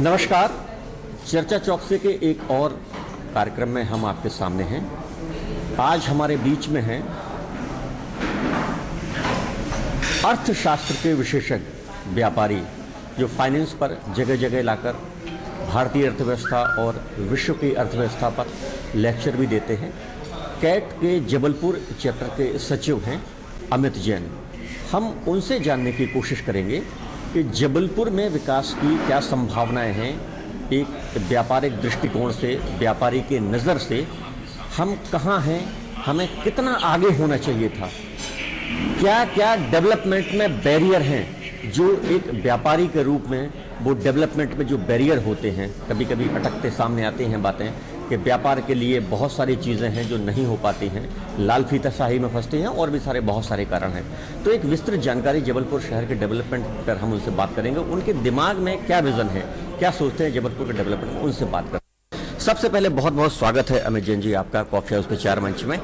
नमस्कार। चर्चा चौकसे के एक और कार्यक्रम में हम आपके सामने हैं। आज हमारे बीच में हैं अर्थशास्त्र के विशेषज्ञ व्यापारी जो फाइनेंस पर जगह जगह लाकर भारतीय अर्थव्यवस्था और विश्व की अर्थव्यवस्था पर लेक्चर भी देते हैं। कैट के जबलपुर चैप्टर के सचिव हैं अमित जैन। हम उनसे जानने की कोशिश करेंगे कि जबलपुर में विकास की क्या संभावनाएं हैं, एक व्यापारिक दृष्टिकोण से, व्यापारी के नज़र से हम कहाँ हैं, हमें कितना आगे होना चाहिए था, क्या क्या डेवलपमेंट में बैरियर हैं जो एक व्यापारी के रूप में वो डेवलपमेंट में जो बैरियर होते हैं कभी कभी अटकते सामने आते हैं बातें कि व्यापार के लिए बहुत सारी चीज़ें हैं जो नहीं हो पाती हैं, लाल फीताशाही में फंसते हैं और भी बहुत सारे कारण हैं। तो एक विस्तृत जानकारी जबलपुर शहर के डेवलपमेंट पर हम उनसे बात करेंगे। उनके दिमाग में क्या विज़न है, क्या सोचते हैं जबलपुर के डेवलपमेंट में, उनसे बात करें। सबसे पहले बहुत बहुत स्वागत है अमित जैन जी आपका कॉफी हाउस के चार मंच में।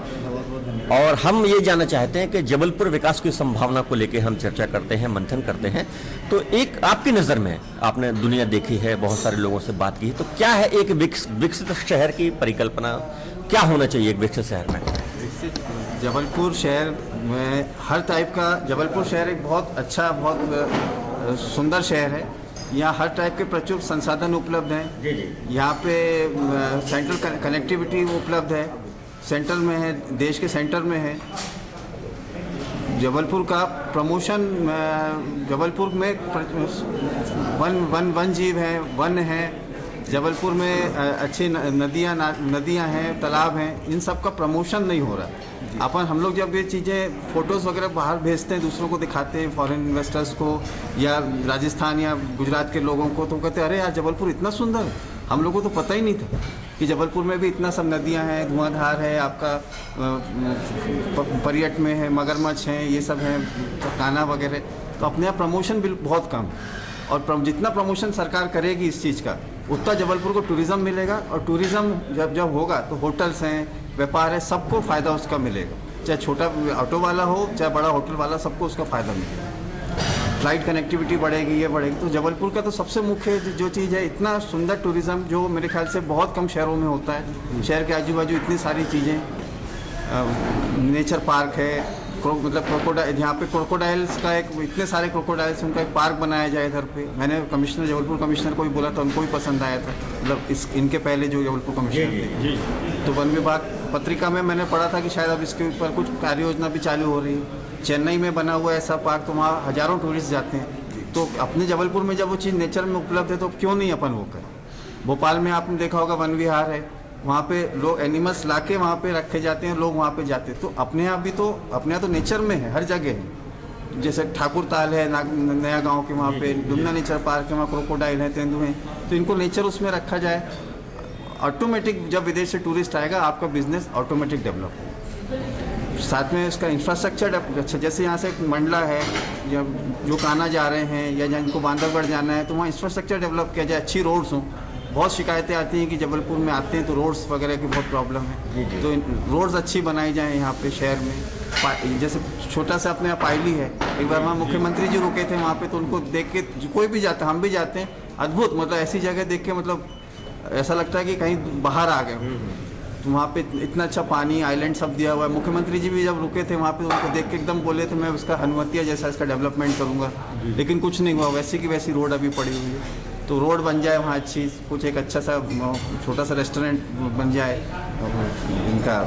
और हम ये जानना चाहते हैं कि जबलपुर विकास की संभावना को लेकर हम चर्चा करते हैं, मंथन करते हैं। तो एक आपकी नज़र में, आपने दुनिया देखी है, बहुत सारे लोगों से बात की है, तो क्या है एक विकसित शहर की परिकल्पना, क्या होना चाहिए एक विकसित शहर में? विकसित जबलपुर शहर में हर टाइप का, जबलपुर शहर एक बहुत अच्छा, बहुत सुंदर शहर है। यहाँ हर टाइप के प्रचुर संसाधन उपलब्ध हैं। यहाँ पे सेंट्रल कनेक्टिविटी उपलब्ध है, सेंटर में है, देश के सेंटर में है। जबलपुर का प्रमोशन, जबलपुर में वन जीव है, वन है। जबलपुर में अच्छी नदियाँ हैं, तालाब हैं। इन सब का प्रमोशन नहीं हो रहा। हम लोग जब ये चीज़ें फ़ोटोज़ वगैरह बाहर भेजते हैं, दूसरों को दिखाते हैं, फॉरेन इन्वेस्टर्स को या राजस्थान या गुजरात के लोगों को, तो कहते हैं अरे यार जबलपुर इतना सुंदर है। हम लोगों को तो पता ही नहीं था कि जबलपुर में भी इतना सब नदियां हैं, धुआंधार है, आपका पर्यटन में है, मगरमच्छ हैं, ये सब हैं, कान्हा वगैरह। तो अपने यहाँ प्रमोशन बिल बहुत कम, और जितना प्रमोशन सरकार करेगी इस चीज़ का, उतना जबलपुर को टूरिज़्म मिलेगा। और टूरिज़्म जब होगा तो होटल्स हैं, व्यापार है, सबको फ़ायदा उसका मिलेगा। चाहे छोटा ऑटो वाला हो, चाहे बड़ा होटल वाला, सबको उसका फ़ायदा मिलेगा। फ्लाइट कनेक्टिविटी बढ़ेगी, ये बढ़ेगी। तो जबलपुर का तो सबसे मुख्य जो चीज़ है, इतना सुंदर टूरिज़्म जो मेरे ख्याल से बहुत कम शहरों में होता है। शहर के आजू बाजू इतनी सारी चीज़ें, नेचर पार्क है, मतलब क्रोकोडाइल, यहाँ पे क्रोकोडाइल्स का एक, इतने सारे क्रोकोडाइल्स, उनका एक पार्क बनाया जाए इधर पे। मैंने जबलपुर कमिश्नर को भी बोला था, उनको भी पसंद आया था, मतलब इनके पहले जो जबलपुर कमिश्नर थे। तो वन विभाग पत्रिका में मैंने पढ़ा था कि शायद अब इसके ऊपर कुछ कार्य योजना भी चालू हो रही है। चेन्नई में बना हुआ ऐसा पार्क, तो वहाँ हज़ारों टूरिस्ट जाते हैं। तो अपने जबलपुर में जब वो चीज़ नेचर में उपलब्ध है तो क्यों नहीं अपन वो करें। भोपाल में आपने देखा होगा वन विहार है, वहाँ पे लोग एनिमल्स लाके वहाँ पे रखे जाते हैं, लोग वहाँ पे जाते हैं। तो अपने यहाँ भी तो, अपने यहाँ तो नेचर में है, हर जगह है। जैसे ठाकुर ताल है नया गांव के, वहाँ पे डुमना नेचर पार्क है, वहाँ क्रोकोडाइल है, तेंदुए हैं। तो इनको नेचर उसमें रखा जाए, ऑटोमेटिक जब विदेश से टूरिस्ट आएगा आपका बिजनेस ऑटोमेटिक डेवलप होगा। साथ में इसका इंफ्रास्ट्रक्चर अच्छा, जैसे यहाँ से मंडला है, जो कान्हा जा रहे हैं या जिनको बांधवगढ़ जाना है, तो वहाँ इंफ्रास्ट्रक्चर डेवलप किया जाए, अच्छी रोड्स हों। बहुत शिकायतें आती हैं कि जबलपुर में आते हैं तो रोड्स वगैरह की बहुत प्रॉब्लम है। तो रोड्स अच्छी बनाई जाए यहाँ पे शहर में। जैसे छोटा सा अपने यहाँ पायली है, एक बार वहाँ मुख्यमंत्री जी रुके थे वहाँ पे, तो उनको देख के कोई भी जाता है, हम भी जाते हैं, अद्भुत, मतलब ऐसी जगह देख के मतलब ऐसा लगता है कि कहीं बाहर आ गए। तो वहाँ पे इतना अच्छा पानी, आइलैंड सब दिया हुआ है। मुख्यमंत्री जी भी जब रुके थे वहाँ पे, तो उनको देख के एकदम बोले थे मैं उसका हनुमतिया जैसा इसका डेवलपमेंट करूँगा, लेकिन कुछ नहीं हुआ। वैसी की वैसी रोड अभी पड़ी हुई है। तो रोड बन जाए वहाँ अच्छी, कुछ एक अच्छा सा छोटा सा रेस्टोरेंट बन जाए इनका,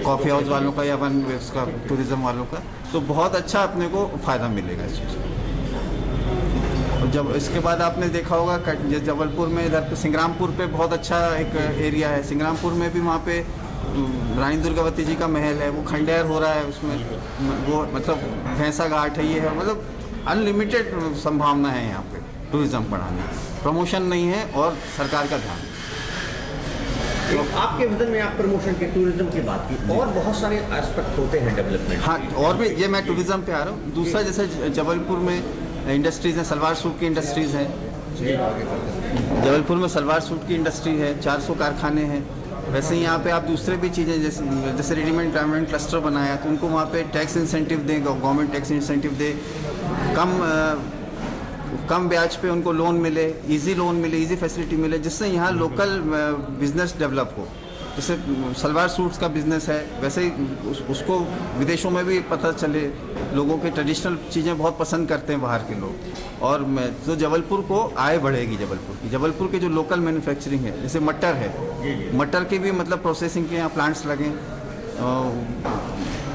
कॉफ़ी हाउस वालों का या वन उसका टूरिज़्म वालों का, तो बहुत अच्छा अपने को फ़ायदा मिलेगा इस चीज़। जब इसके बाद आपने देखा होगा जबलपुर में इधर पे सिंग्रामपुर पे बहुत अच्छा एक एरिया है। सिंग्रामपुर में भी वहाँ पे रानी दुर्गावती जी का महल है, वो खंडेर हो रहा है उसमें, वो मतलब भैंसा घाट है, ये है, मतलब अनलिमिटेड संभावना है यहाँ पे टूरिज़्म बढ़ाने। प्रमोशन नहीं है और सरकार का ध्यान। तो आपके विजन में आप प्रमोशन के, टूरिज्म की बात की, और बहुत सारे एस्पेक्ट होते हैं डेवलपमेंट। हाँ, और भी, ये मैं टूरिज़्म पे आ रहा हूँ। दूसरा, जैसे जबलपुर में इंडस्ट्रीज़ हैं, सलवार सूट की इंडस्ट्रीज़ हैं। जबलपुर में सलवार सूट की इंडस्ट्री है, 400 कारखाने हैं। वैसे ही यहाँ पे आप दूसरे भी चीज़ें जैसे रेडीमेड गारमेंट क्लस्टर बनाया, तो उनको वहाँ पे टैक्स इंसेंटिव दें, गवर्नमेंट टैक्स इंसेंटिव दे, कम ब्याज पे उनको लोन मिले, इजी लोन मिले, इजी फैसिलिटी मिले, जिससे यहाँ लोकल बिजनेस डेवलप हो। जैसे सलवार सूट्स का बिजनेस है, वैसे ही उसको विदेशों में भी पता चले। लोगों के ट्रेडिशनल चीज़ें बहुत पसंद करते हैं बाहर के लोग, और तो जबलपुर को आय बढ़ेगी। जबलपुर के जो लोकल मैन्युफैक्चरिंग है, जैसे मटर है, मटर की भी मतलब प्रोसेसिंग के यहाँ प्लांट्स लगें,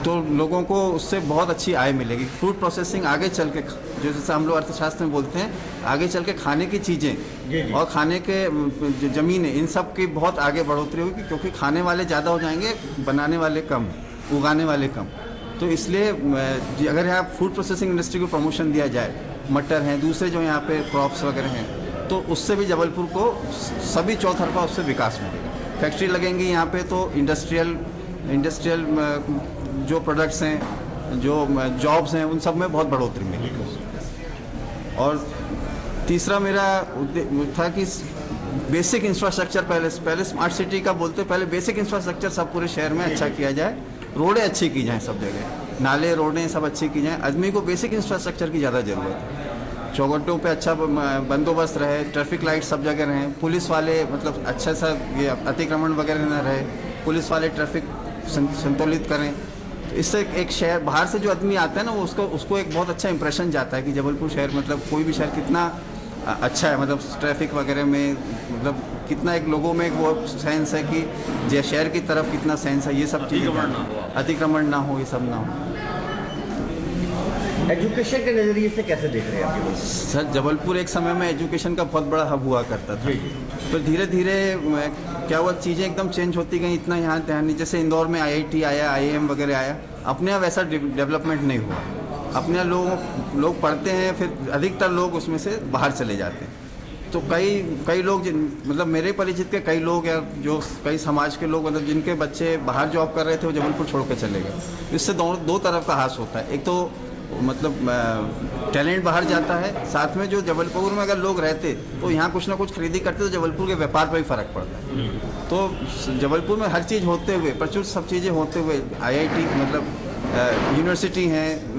तो लोगों को उससे बहुत अच्छी आय मिलेगी। फूड प्रोसेसिंग आगे चल के, जो जैसे हम लोग अर्थशास्त्र में बोलते हैं, आगे चल के खाने की चीज़ें और खाने के जो ज़मीनें, इन सब की बहुत आगे बढ़ोतरी होगी, क्योंकि खाने वाले ज़्यादा हो जाएंगे, बनाने वाले कम, उगाने वाले कम। तो इसलिए अगर यहाँ फूड प्रोसेसिंग इंडस्ट्री को प्रमोशन दिया जाए, मटर हैं, दूसरे जो यहाँ पे क्रॉप्स वगैरह हैं, तो उससे भी जबलपुर को सभी चौतरफा उससे विकास मिलेगा। फैक्ट्री लगेंगी यहाँ पे, तो इंडस्ट्रियल जो प्रोडक्ट्स हैं, जो जॉब्स हैं, उन सब में बहुत बढ़ोतरी मिलेगी। और तीसरा मेरा था कि बेसिक इंफ्रास्ट्रक्चर, पहले स्मार्ट सिटी का बोलते, पहले बेसिक इंफ्रास्ट्रक्चर सब पूरे शहर में अच्छा किया जाए, रोडें अच्छी की जाएँ, सब जगह नाले रोडें सब अच्छी की जाएँ। आदमी को बेसिक इंफ्रास्ट्रक्चर की ज़्यादा ज़रूरत है। चौगट्टों पे अच्छा बंदोबस्त रहे, ट्रैफिक लाइट सब जगह रहें, पुलिस वाले मतलब अच्छा सा ये अतिक्रमण वगैरह न रहे, पुलिस वाले ट्रैफिक संतुलित करें। तो इससे एक शहर, बाहर से जो आदमी आता है ना, वो उसको एक बहुत अच्छा इंप्रेशन जाता है कि जबलपुर शहर मतलब कोई भी शहर कितना अच्छा है, मतलब ट्रैफिक वगैरह में मतलब कितना एक लोगों में एक वो सेंस है कि जो शहर की तरफ कितना सेंस है, ये सब चीज़ें, अतिक्रमण ना हो, ये सब ना हो। एजुकेशन के नज़रिए से कैसे देख रहे हैं आप? सर, जबलपुर एक समय में एजुकेशन का बहुत बड़ा हब हुआ करता था, तो धीरे धीरे क्या हुआ, चीज़ें एकदम चेंज होती गई, इतना यहाँ ध्यान नहीं। जैसे इंदौर में IIT आया, IIM वगैरह आया, अपने यहाँ वैसा डेवलपमेंट नहीं हुआ। अपने यहाँ लोग पढ़ते हैं, फिर अधिकतर लोग उसमें से बाहर चले जाते हैं। तो कई लोग मतलब मेरे परिचित के कई लोग, या जो कई समाज के लोग, मतलब जिनके बच्चे बाहर जॉब कर रहे थे, वो जबलपुर छोड़ के चले गए। इससे दो तरफ का हास होता है। एक तो मतलब टैलेंट बाहर जाता है, साथ में जो जबलपुर में अगर लोग रहते तो यहाँ कुछ ना कुछ खरीदी करते, तो जबलपुर के व्यापार पर भी फ़र्क पड़ता है। तो जबलपुर में हर चीज़ होते हुए, प्रचुर सब चीज़ें होते हुए, IIT मतलब यूनिवर्सिटी हैं,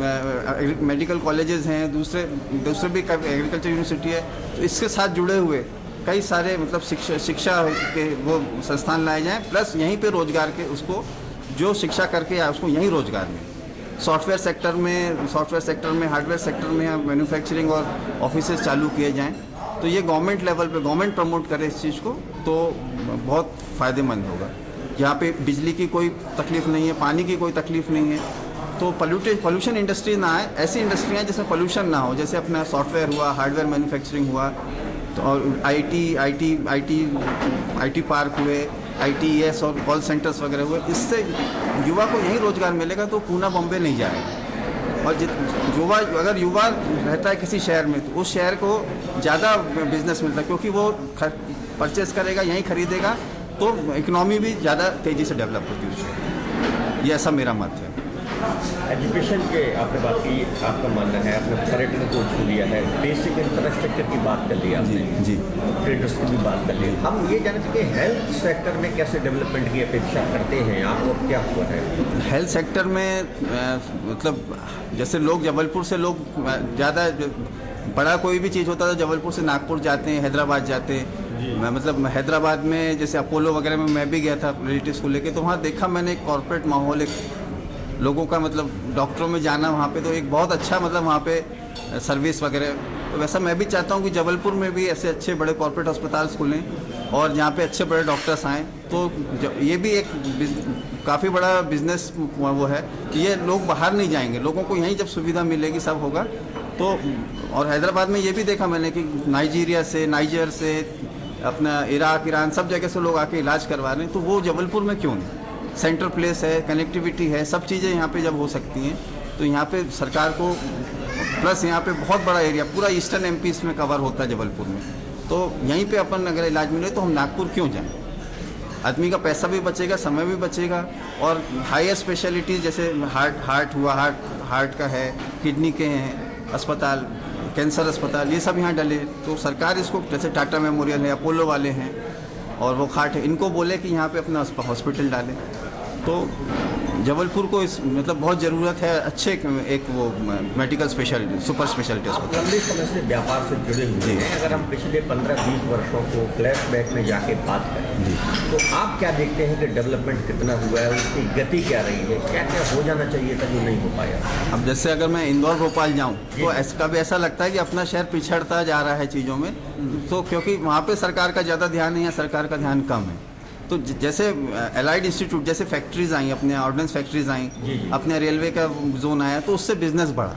मेडिकल कॉलेजेस हैं, दूसरे भी एग्रीकल्चर यूनिवर्सिटी है, तो इसके साथ जुड़े हुए कई सारे मतलब शिक्षा के वो संस्थान लाए जाएँ, प्लस यहीं पे रोजगार के, उसको जो शिक्षा करके आए उसको यहीं रोजगार में, सॉफ्टवेयर सेक्टर में, हार्डवेयर सेक्टर में मैन्युफैक्चरिंग और ऑफिसेज चालू किए जाएँ। तो ये गवर्नमेंट लेवल पे गवर्नमेंट प्रमोट करे इस चीज़ को, तो बहुत फ़ायदेमंद होगा। यहाँ पे बिजली की कोई तकलीफ़ नहीं है, पानी की कोई तकलीफ़ नहीं है, तो पोल्यूशन इंडस्ट्री ना आए। ऐसी इंडस्ट्रियाँ जिसमें पोल्यूशन ना हो, जैसे अपना सॉफ्टवेयर हुआ, हार्डवेयर मैन्युफैक्चरिंग हुआ, तो और IT पार्क हुए, ITES और कॉल सेंटर्स वगैरह हुए, इससे युवा को यहीं रोजगार मिलेगा, तो पूना बॉम्बे नहीं जाएगा। और अगर युवा रहता है किसी शहर में, तो उस शहर को ज़्यादा बिजनेस मिलता है, क्योंकि वो परचेस करेगा, यहीं खरीदेगा, तो इकनॉमी भी ज़्यादा तेज़ी से डेवलप होती है उस शहर में। ये ऐसा मेरा मत है। एजुकेशन के आपने बात की, आपका मानना है, आपने पर्यटन को छू लिया है, बेसिक इंफ्रास्ट्रक्चर की बात कर ली आपने, जी, ट्रेडर्स की भी बात कर ली। हम ये जानते हैं कि हेल्थ सेक्टर में कैसे डेवलपमेंट की अपेक्षा करते हैं आप, और क्या हुआ है हेल्थ सेक्टर में? मतलब जैसे लोग जबलपुर से लोग ज़्यादा बड़ा कोई भी चीज़ होता था, जबलपुर से नागपुर जाते हैं, हैदराबाद जाते हैं। मतलब हैदराबाद में जैसे अपोलो वगैरह में मैं भी गया था रिलेटिव्स को लेके, तो वहाँ देखा मैंने एक कॉर्पोरेट माहौल, एक लोगों का मतलब डॉक्टरों में जाना वहाँ पे, तो एक बहुत अच्छा मतलब वहाँ पे सर्विस वगैरह। तो वैसा मैं भी चाहता हूँ कि जबलपुर में भी ऐसे अच्छे बड़े कॉर्पोरेट अस्पताल खुलें, और जहाँ पे अच्छे बड़े डॉक्टर्स आएँ। तो ये भी एक काफ़ी बड़ा बिजनेस वो है कि ये लोग बाहर नहीं जाएंगे, लोगों को यहीं जब सुविधा मिलेगी, सब होगा। तो और हैदराबाद में ये भी देखा मैंने कि नाइजर से अपना इराक, ईरान, सब जगह से लोग आके इलाज करवा रहे हैं, तो वो जबलपुर में क्यों नहीं? सेंट्रल प्लेस है, कनेक्टिविटी है, सब चीज़ें यहाँ पे जब हो सकती हैं, तो यहाँ पे सरकार को, प्लस यहाँ पे बहुत बड़ा एरिया पूरा ईस्टर्न MP इसमें कवर होता है जबलपुर में, तो यहीं पे अपन अगर इलाज मिले तो हम नागपुर क्यों जाएं? आदमी का पैसा भी बचेगा, समय भी बचेगा, और हायर स्पेशलिटीज़ जैसे हार्ट हुआ, हार्ट का है, किडनी के हैं अस्पताल, कैंसर अस्पताल, ये सब यहाँ डले। तो सरकार इसको, जैसे टाटा मेमोरियल है, अपोलो वाले हैं, और वो खाट है, इनको बोले कि यहाँ पे अपना हॉस्पिटल डालें। तो जबलपुर को इस मतलब बहुत ज़रूरत है अच्छे एक वो मेडिकल स्पेशलिटी सुपर स्पेशलिटी आप अस्पताल। लंबे समय से व्यापार से जुड़े हुए हैं। अगर हम पिछले 15-20 वर्षों को फ्लैशबैक में जाके बात करें तो आप क्या देखते हैं कि डेवलपमेंट कितना हुआ है, उसकी गति क्या रही है, क्या क्या हो जाना चाहिए था जो नहीं हो पाया? अब जैसे अगर मैं इंदौर भोपाल जाऊं तो कभी ऐसा लगता है कि अपना शहर पिछड़ता जा रहा है चीज़ों में, तो क्योंकि वहाँ पे सरकार का ज़्यादा ध्यान है या सरकार का ध्यान कम है। तो जैसे एलाइड इंस्टीट्यूट जैसे फैक्ट्रीज आई, अपने ऑर्डिनेंस फैक्ट्रीज आई, अपने रेलवे का जोन आया, तो उससे बिजनेस बढ़ा,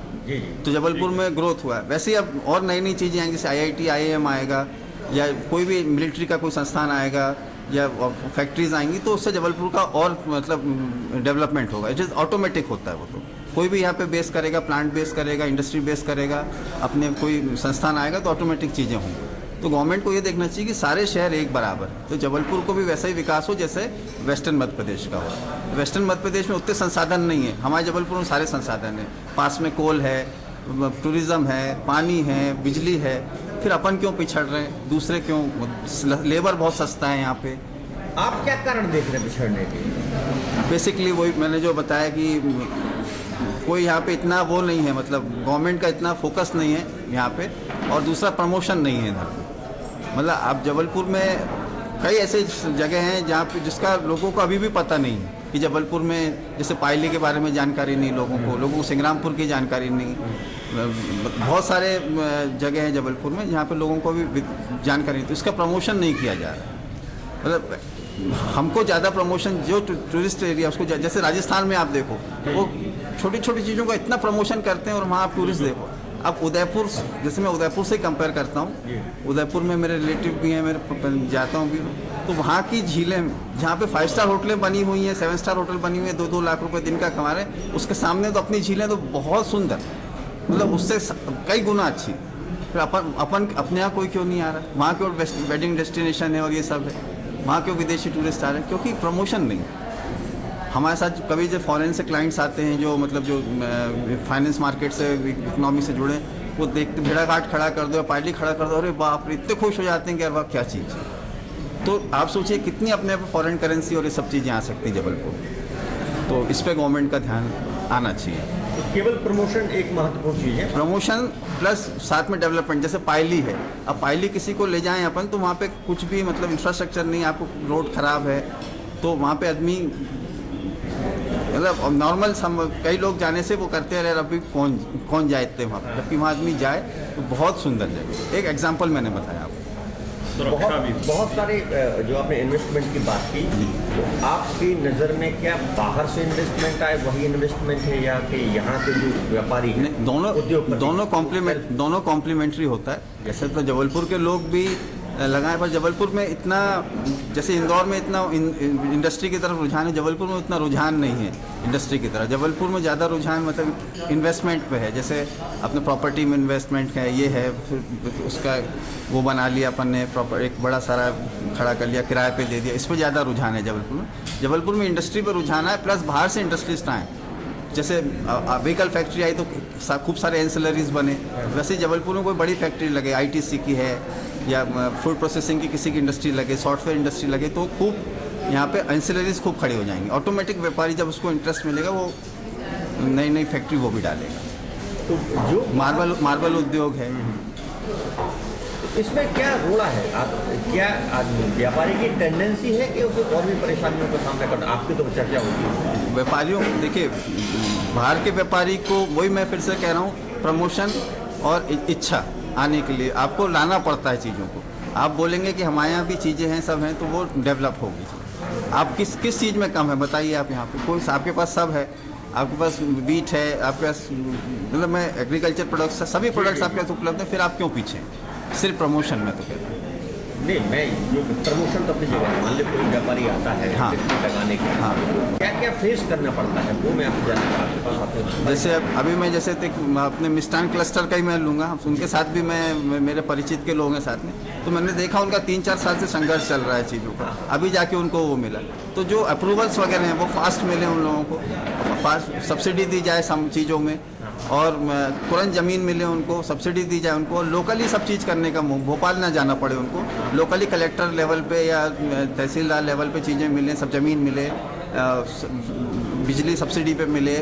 तो जबलपुर में ग्रोथ हुआ। वैसे ही अब और नई नई चीज़ें आएंगी, जैसे IIT IIM आएगा या कोई भी मिलिट्री का कोई संस्थान आएगा या फैक्ट्रीज आएंगी, तो उससे जबलपुर का और मतलब डेवलपमेंट होगा। इट इज़ ऑटोमेटिक होता है वो। तो कोई भी यहाँ पे बेस करेगा, प्लांट बेस करेगा, इंडस्ट्री बेस करेगा, अपने कोई संस्थान आएगा तो ऑटोमेटिक चीज़ें होंगी। तो गवर्नमेंट को ये देखना चाहिए कि सारे शहर एक बराबर है, तो जबलपुर को भी वैसा ही विकास हो जैसे वेस्टर्न मध्य प्रदेश का हो। वेस्टर्न मध्य प्रदेश में उतने संसाधन नहीं है, हमारे जबलपुर में सारे संसाधन हैं। पास में कोल है, टूरिज़्म है, पानी है, बिजली है, फिर अपन क्यों पिछड़ रहे हैं, दूसरे क्यों? लेबर बहुत सस्ता है यहाँ पे। आप क्या कारण देख रहे हैं पिछड़ने के? बेसिकली वही मैंने जो बताया कि कोई यहाँ पे इतना वो नहीं है, मतलब गवर्नमेंट का इतना फोकस नहीं है यहाँ पे, और दूसरा प्रमोशन नहीं है इधर। मतलब आप जबलपुर में कई ऐसे जगह हैं जहाँ पे जिसका लोगों को अभी भी पता नहीं है कि जबलपुर में, जैसे पायली के बारे में जानकारी नहीं लोगों को संग्रामपुर की जानकारी नहीं। बहुत सारे जगह हैं जबलपुर में जहाँ पे लोगों को भी जानकारी नहीं, तो इसका प्रमोशन नहीं किया जा रहा। मतलब हमको ज़्यादा प्रमोशन जो टूरिस्ट एरिया उसको जैसे राजस्थान में आप देखो, वो छोटी छोटी चीज़ों का इतना प्रमोशन करते हैं, और वहाँ आप टूरिस्ट देखो। अब उदयपुर, जैसे मैं उदयपुर से कंपेयर करता हूँ, उदयपुर में मेरे रिलेटिव भी हैं, मेरे जाता हूँ भी, तो वहाँ की झीलें जहाँ पे 5 स्टार होटलें बनी हुई हैं, 7 स्टार होटल बनी हुई है, 2-2 लाख रुपए दिन का कमा रहे हैं, उसके सामने तो अपनी झीलें तो बहुत सुंदर, मतलब उससे कई गुना अच्छी। फिर अपन अपने यहाँ कोई क्यों नहीं आ रहा? वहाँ क्यों वेडिंग डेस्टिनेशन है और ये सब है, वहाँ क्यों विदेशी टूरिस्ट आ रहे हैं? क्योंकि प्रमोशन नहीं। हमारे साथ कभी जो फॉरेन से क्लाइंट्स आते हैं, जो मतलब जो फाइनेंस मार्केट से, इकोनॉमी से जुड़े, वो देखते भेड़ा घाट खड़ा कर दो या पायली खड़ा कर दो, अरे बाप रे, इतने खुश हो जाते हैं कि यार वाह क्या चीज़ है। तो आप सोचिए कितनी अपने आप फॉरेन करेंसी और ये सब चीज़ें आ सकती हैं जबलपुर। तो इस पर गवर्नमेंट का ध्यान आना चाहिए। तो केवल प्रमोशन एक महत्वपूर्ण चीज़ है, प्रमोशन प्लस साथ में डेवलपमेंट। जैसे पायली है, अब पायली किसी को ले जाएं अपन, तो वहाँ पे कुछ भी मतलब इंफ्रास्ट्रक्चर नहीं, आपको रोड खराब है, तो वहाँ पे आदमी मतलब नॉर्मल कई लोग जाने से वो करते हैं, अभी कौन जाए इतने वहाँ पर, जबकि वहाँ आदमी जाए तो बहुत सुंदर जगह। एक एग्जांपल मैंने बताया आपको। बहुत सारे जो आपने इन्वेस्टमेंट की बात की, तो आपकी नज़र में क्या बाहर से इन्वेस्टमेंट आए वही इन्वेस्टमेंट है, या कि यहाँ के जो व्यापारी हैं दोनों कॉम्प्लीमेंट्री होता है। जैसे तो जबलपुर के लोग भी लगाएं, पर जबलपुर में इतना, जैसे इंदौर में इतना इंडस्ट्री की तरफ रुझान है, जबलपुर में उतना रुझान नहीं है इंडस्ट्री की तरफ। जबलपुर में ज़्यादा रुझान मतलब इन्वेस्टमेंट पे है, जैसे अपने प्रॉपर्टी में इन्वेस्टमेंट है, ये है, फिर उसका वो बना लिया अपन ने, प्रॉपर एक बड़ा सारा खड़ा कर लिया, किराए पे दे दिया, इस पर ज़्यादा रुझान है जबलपुर में। जबलपुर में इंडस्ट्री पर रुझान है, प्लस बाहर से इंडस्ट्रिस्ट आए। जैसे व्हीकल फैक्ट्री आई तो खूब सारे एंसिलरीज बने, वैसे जबलपुर में कोई बड़ी फैक्ट्री लगे, ITC की है या फूड प्रोसेसिंग की किसी की इंडस्ट्री लगे, सॉफ्टवेयर इंडस्ट्री लगे, तो खूब यहाँ पे एंसिलरीज खूब खड़ी हो जाएंगी। ऑटोमेटिक व्यापारी जब उसको इंटरेस्ट मिलेगा, वो नई नई फैक्ट्री वो भी डालेगा। तो जो मार्बल उद्योग है, इसमें क्या रोड़ा है? आप क्या व्यापारी की टेंडेंसी है कि उसे और भी परेशानियों का सामना करना? आपकी तो चर्चा होती है व्यापारियों, देखिए बाहर के व्यापारी को, वही मैं फिर से कह रहा हूँ, प्रमोशन और इच्छा आने के लिए आपको लाना पड़ता है चीज़ों को। आप बोलेंगे कि हमारे यहाँ भी चीज़ें हैं, सब हैं, तो वो डेवलप होगी। आप किस चीज़ में कम है बताइए? आप यहाँ पे कोई, आपके पास सब है, आपके पास वीट है, आपके पास मतलब मैं एग्रीकल्चर प्रोडक्ट्स, सभी प्रोडक्ट्स आपके पास उपलब्ध हैं, फिर आप क्यों पीछे हैं? सिर्फ प्रमोशन में तो कहता हूँ। नहीं, मैं जो प्रमोशन तो अपनी जगह है, मान लो कोई व्यापारी आता है लगाने के, क्या क्या फेस करना पड़ता है, वो मैं आपको जानना आपके पास आते हैं। जैसे अभी मैं जैसे अपने मिष्ठान क्लस्टर का ही मैं लूँगा, उनके साथ भी मैं, मेरे परिचित के लोग हैं साथ में, तो मैंने देखा उनका 3-4 साल से संघर्ष चल रहा है चीज़ों का, अभी जाके उनको वो मिला। तो जो अप्रूवल्स वगैरह हैं वो फास्ट मिले उन लोगों को, फास्ट सब्सिडी दी जाए सब चीज़ों में, और तुरंत ज़मीन मिले उनको, सब्सिडी दी जाए उनको, लोकली सब चीज़ करने का, भोपाल ना जाना पड़े उनको, लोकली कलेक्टर लेवल पे या तहसीलदार लेवल पे चीज़ें मिलें, सब ज़मीन मिले, बिजली सब्सिडी पे मिले,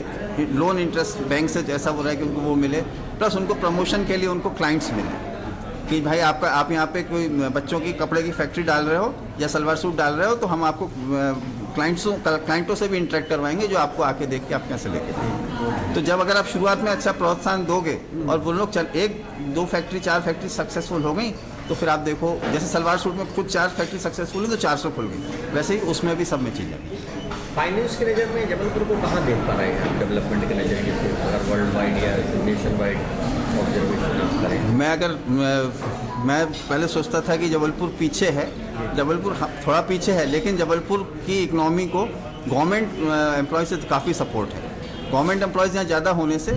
लोन इंटरेस्ट बैंक से जैसा हो रहा है कि उनको वो मिले, प्लस उनको प्रमोशन के लिए उनको क्लाइंट्स मिले कि भाई आप यहाँ पे कोई बच्चों की कपड़े की फैक्ट्री डाल रहे हो या सलवार सूट डाल रहे हो तो हम आपको क्लाइंटों से भी इंटरेक्ट करवाएंगे जो आपको आके देख के आप कैसे लेके जाएंगे। तो जब अगर आप शुरुआत में अच्छा प्रोत्साहन दोगे और वो लोग एक दो फैक्ट्री 4 फैक्ट्री सक्सेसफुल हो गई तो फिर आप देखो जैसे सलवार सूट में कुछ 4 फैक्ट्री सक्सेसफुल हुई तो 400 खुल गई, वैसे ही उसमें भी सब में चीज़ें। फाइनेंस के नज़र में जबलपुर को कहाँ देख पा रहे हैं डेवलपमेंट के नज़रिए से, अगर वर्ल्ड वाइड या नेशन वाइड ऑब्जर्वेशन करें? मैं पहले सोचता था कि जबलपुर पीछे है, जबलपुर थोड़ा पीछे है, लेकिन जबलपुर की इकनॉमी को गवर्नमेंट एम्प्लॉय से काफ़ी सपोर्ट है। गवर्नमेंट एम्प्लॉयज़ यहाँ ज़्यादा होने से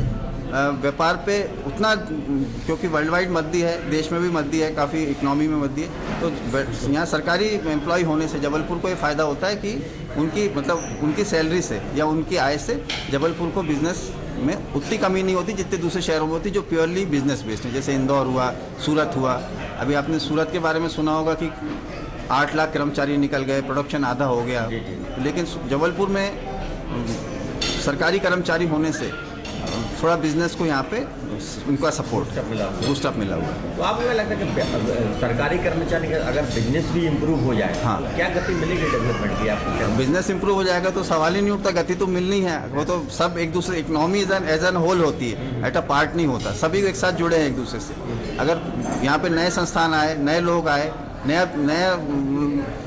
व्यापार पे उतना, क्योंकि वर्ल्ड वाइड मद्दी है, देश में भी मद्दी है, काफ़ी इकनॉमी में मद्दी है, तो यहाँ सरकारी एम्प्लॉय होने से जबलपुर को ये फ़ायदा होता है कि उनकी सैलरी से या उनकी आय से जबलपुर को बिज़नेस में उतनी कमी नहीं होती जितने दूसरे शहरों में होती जो प्योरली बिजनेस बेस्ड है, जैसे इंदौर हुआ, सूरत हुआ। अभी आपने सूरत के बारे में सुना होगा कि 8 लाख कर्मचारी निकल गए, प्रोडक्शन आधा हो गया, लेकिन जबलपुर में सरकारी कर्मचारी होने से थोड़ा बिजनेस को यहाँ पे उनका सपोर्ट बूस्टअप मिला हुआ है। तो आपको लगता है कि सरकारी कर्मचारी का अगर बिजनेस भी इम्प्रूव हो जाए, हाँ, क्या गति मिलेगी डेवलपमेंट की? आपको बिजनेस इम्प्रूव हो जाएगा तो सवाल ही नहीं उठता, गति तो मिलनी है। वो तो सब एक दूसरे, इकोनॉमी एज एन होल होती है, एट अ पार्ट नहीं होता, सभी एक साथ जुड़े हैं एक दूसरे से। अगर यहाँ पे नए संस्थान आए, नए लोग आए, नया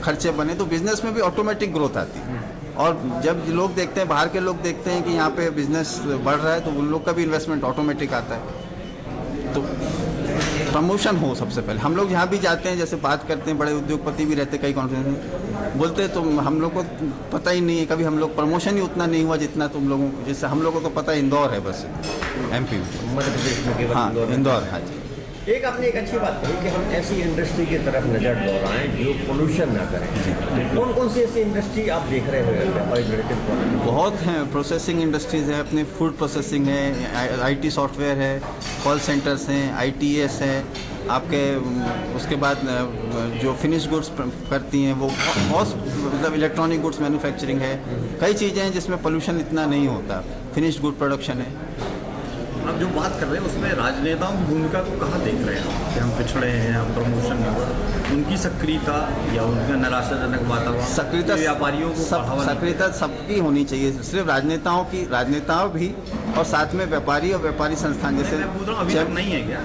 खर्चे बने तो बिजनेस में भी ऑटोमेटिक ग्रोथ आती है। और जब लोग देखते हैं, बाहर के लोग देखते हैं कि यहाँ पे बिजनेस बढ़ रहा है तो उन लोग का भी इन्वेस्टमेंट ऑटोमेटिक आता है। तो प्रमोशन हो सबसे पहले। हम लोग जहाँ भी जाते हैं, जैसे बात करते हैं, बड़े उद्योगपति भी रहते कई कॉन्फ्रेंस में, बोलते हैं तो हम लोग को पता ही नहीं है, कभी हम लोग प्रमोशन ही उतना नहीं हुआ जितना तुम लोगों को, जैसे हम लोगों को पता है इंदौर है बस, MP मध्य प्रदेश में केवल हाँ इंदौर। हाँ जी, आपने एक अच्छी बात कही कि हम ऐसी इंडस्ट्री की तरफ नज़र दौड़ाएं जो पोल्यूशन ना करें। तो कौन सी ऐसी इंडस्ट्री आप देख रहे हो? बहुत हैं, प्रोसेसिंग इंडस्ट्रीज़ है, अपने फूड प्रोसेसिंग है, IT सॉफ्टवेयर है, कॉल सेंटर्स हैं, ITS है आपके, उसके बाद जो फिनिश गुड्स करती हैं वो बहुत, मतलब इलेक्ट्रॉनिक गुड्स मैन्युफैक्चरिंग है, कई चीज़ें हैं जिसमें पोल्यूशन इतना नहीं होता, फिनिश गुड प्रोडक्शन है। आप जो बात कर रहे हैं उसमें राजनेताओं की भूमिका को कहाँ देख रहे हैं कि हम पिछड़े हैं, हम प्रमोशन नहीं हो रहा, उनकी सक्रियता या उनका निराशाजनक वातावरण, सक्रियता व्यापारियों को सक्रियता सबकी होनी चाहिए, सिर्फ राजनेताओं भी, और साथ में व्यापारी और व्यापारी संस्थान जैसे अभी तक नहीं है क्या,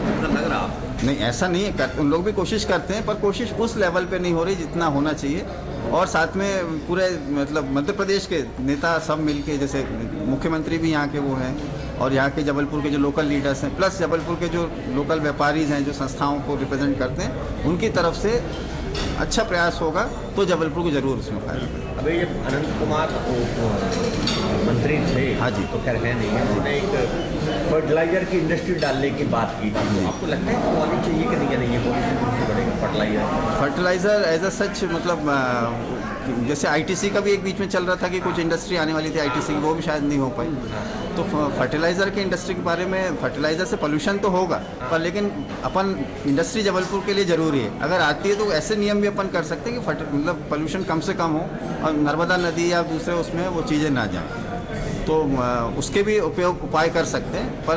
ऐसा लग रहा आपको? नहीं, ऐसा नहीं है, उन लोग भी कोशिश करते हैं, पर कोशिश उस लेवल पे नहीं हो रही जितना होना चाहिए। और साथ में पूरे, मतलब मध्य प्रदेश के नेता सब मिलके, जैसे मुख्यमंत्री भी यहाँ के वो हैं, और यहाँ के जबलपुर के जो लोकल लीडर्स हैं, प्लस जबलपुर के जो लोकल व्यापारीज हैं जो संस्थाओं को रिप्रेजेंट करते हैं, उनकी तरफ से अच्छा प्रयास होगा तो जबलपुर को जरूर उसमें फायदा मिलेगा। अभी जब अनंत कुमार मंत्री थे, हाँ जी, तो खैर है नहीं, उन्होंने एक फर्टिलाइजर की इंडस्ट्री डालने की बात की थी, तो आपको लगता है कि होनी चाहिए कि नहीं? ये बढ़ेगा फर्टिलाइजर एज अ सच, मतलब जैसे ITC का भी एक बीच में चल रहा था कि कुछ इंडस्ट्री आने वाली थी ITC की, वो भी शायद नहीं हो पाई। तो फर्टिलाइज़र की इंडस्ट्री के बारे में, फर्टिलाइज़र से पोल्यूशन तो होगा, पर लेकिन अपन इंडस्ट्री जबलपुर के लिए ज़रूरी है। अगर आती है तो ऐसे नियम भी अपन कर सकते हैं कि मतलब पोल्यूशन कम से कम हो और नर्मदा नदी या दूसरे उसमें वो चीज़ें ना जाएँ, तो उसके भी उपाय कर सकते हैं। पर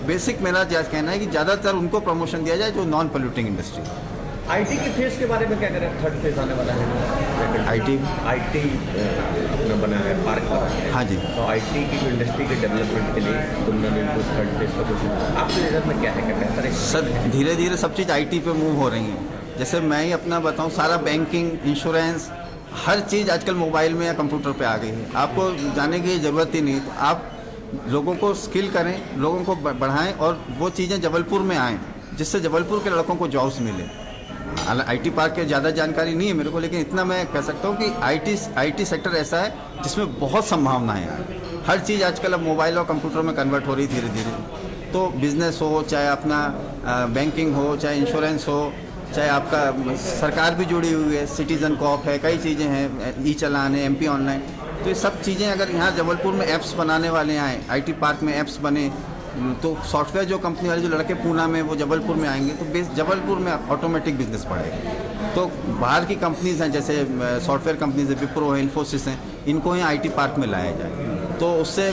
बेसिक मेरा कहना है कि ज़्यादातर उनको प्रमोशन दिया जाए जो नॉन पोल्यूटिंग इंडस्ट्री। IT के फेज के बारे में क्या करें? 3rd फेज आने वाला है, IT अपना बना है, पार्क बना है। हाँ जी, तो IT की इंडस्ट्री के डेवलपमेंट के लिए तुमने बिल्कुल 3rd फेज का कुछ आपके नज़र में क्या है, क्या बेहतर है? सर, धीरे धीरे सब चीज़ IT पे मूव हो रही हैं। जैसे मैं ही अपना बताऊं, सारा बैंकिंग, इंश्योरेंस, हर चीज़ आजकल मोबाइल में या कंप्यूटर पे आ गई है, आपको जाने की ज़रूरत ही नहीं। तो आप लोगों को स्किल करें, लोगों को बढ़ाएं और वो चीज़ें जबलपुर में आएँ जिससे जबलपुर के लड़कों को जॉब्स मिले। IT पार्क की ज़्यादा जानकारी नहीं है मेरे को, लेकिन इतना मैं कह सकता हूँ कि IT सेक्टर ऐसा है जिसमें बहुत संभावनाएं हैं। हर चीज़ आजकल अब मोबाइल और कंप्यूटर में कन्वर्ट हो रही धीरे धीरे। तो बिज़नेस हो, चाहे अपना बैंकिंग हो, चाहे इंश्योरेंस हो, चाहे आपका सरकार भी जुड़ी हुई है, सिटीजन कॉप है, कई चीज़ें हैं, E-चालान है, MP ऑनलाइन, तो ये सब चीज़ें अगर यहाँ जबलपुर में ऐप्स बनाने वाले आएँ, IT पार्क में ऐप्स बने तो सॉफ्टवेयर जो कंपनी वाले जो लड़के पूना में वो जबलपुर में आएंगे तो बेस जबलपुर में ऑटोमेटिक बिजनेस बढ़ेगा। तो बाहर की कंपनीज हैं जैसे सॉफ्टवेयर कंपनीज है, विप्रो है, इन्फोसिस हैं, इनको यहाँ आईटी पार्क में लाया जाए तो उससे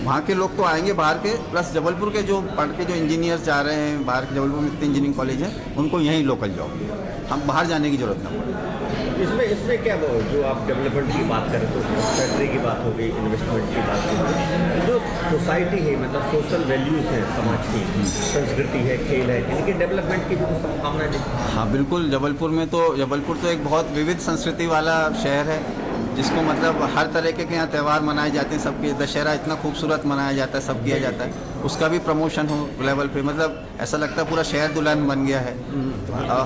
वहाँ के लोग तो आएंगे बाहर के, प्लस जबलपुर के जो पढ़ के जो इंजीनियर्स जा रहे हैं बाहर के, जबलपुर में इतने इंजीनियरिंग कॉलेज हैं, उनको यहीं लोकल जॉब, हम बाहर जाने की ज़रूरत ना पड़े। इसमें क्या वो जो आप डेवलपमेंट की बात करें तो फैक्ट्री की बात हो गई, इन्वेस्टमेंट की बात हो गई, जो सोसाइटी है मतलब सोशल वैल्यूज़ हैं समाज की, संस्कृति है, खेल है, इनकी डेवलपमेंट की जो संभावना है। हाँ बिल्कुल, जबलपुर तो एक बहुत विविध संस्कृति वाला शहर है जिसको मतलब हर तरीके के यहाँ त्यौहार मनाए जाते हैं, सबके दशहरा इतना खूबसूरत मनाया जाता है, सब किया जाता है, उसका भी प्रमोशन हो लेवल पे, मतलब ऐसा लगता है पूरा शहर दुल्हन बन गया है।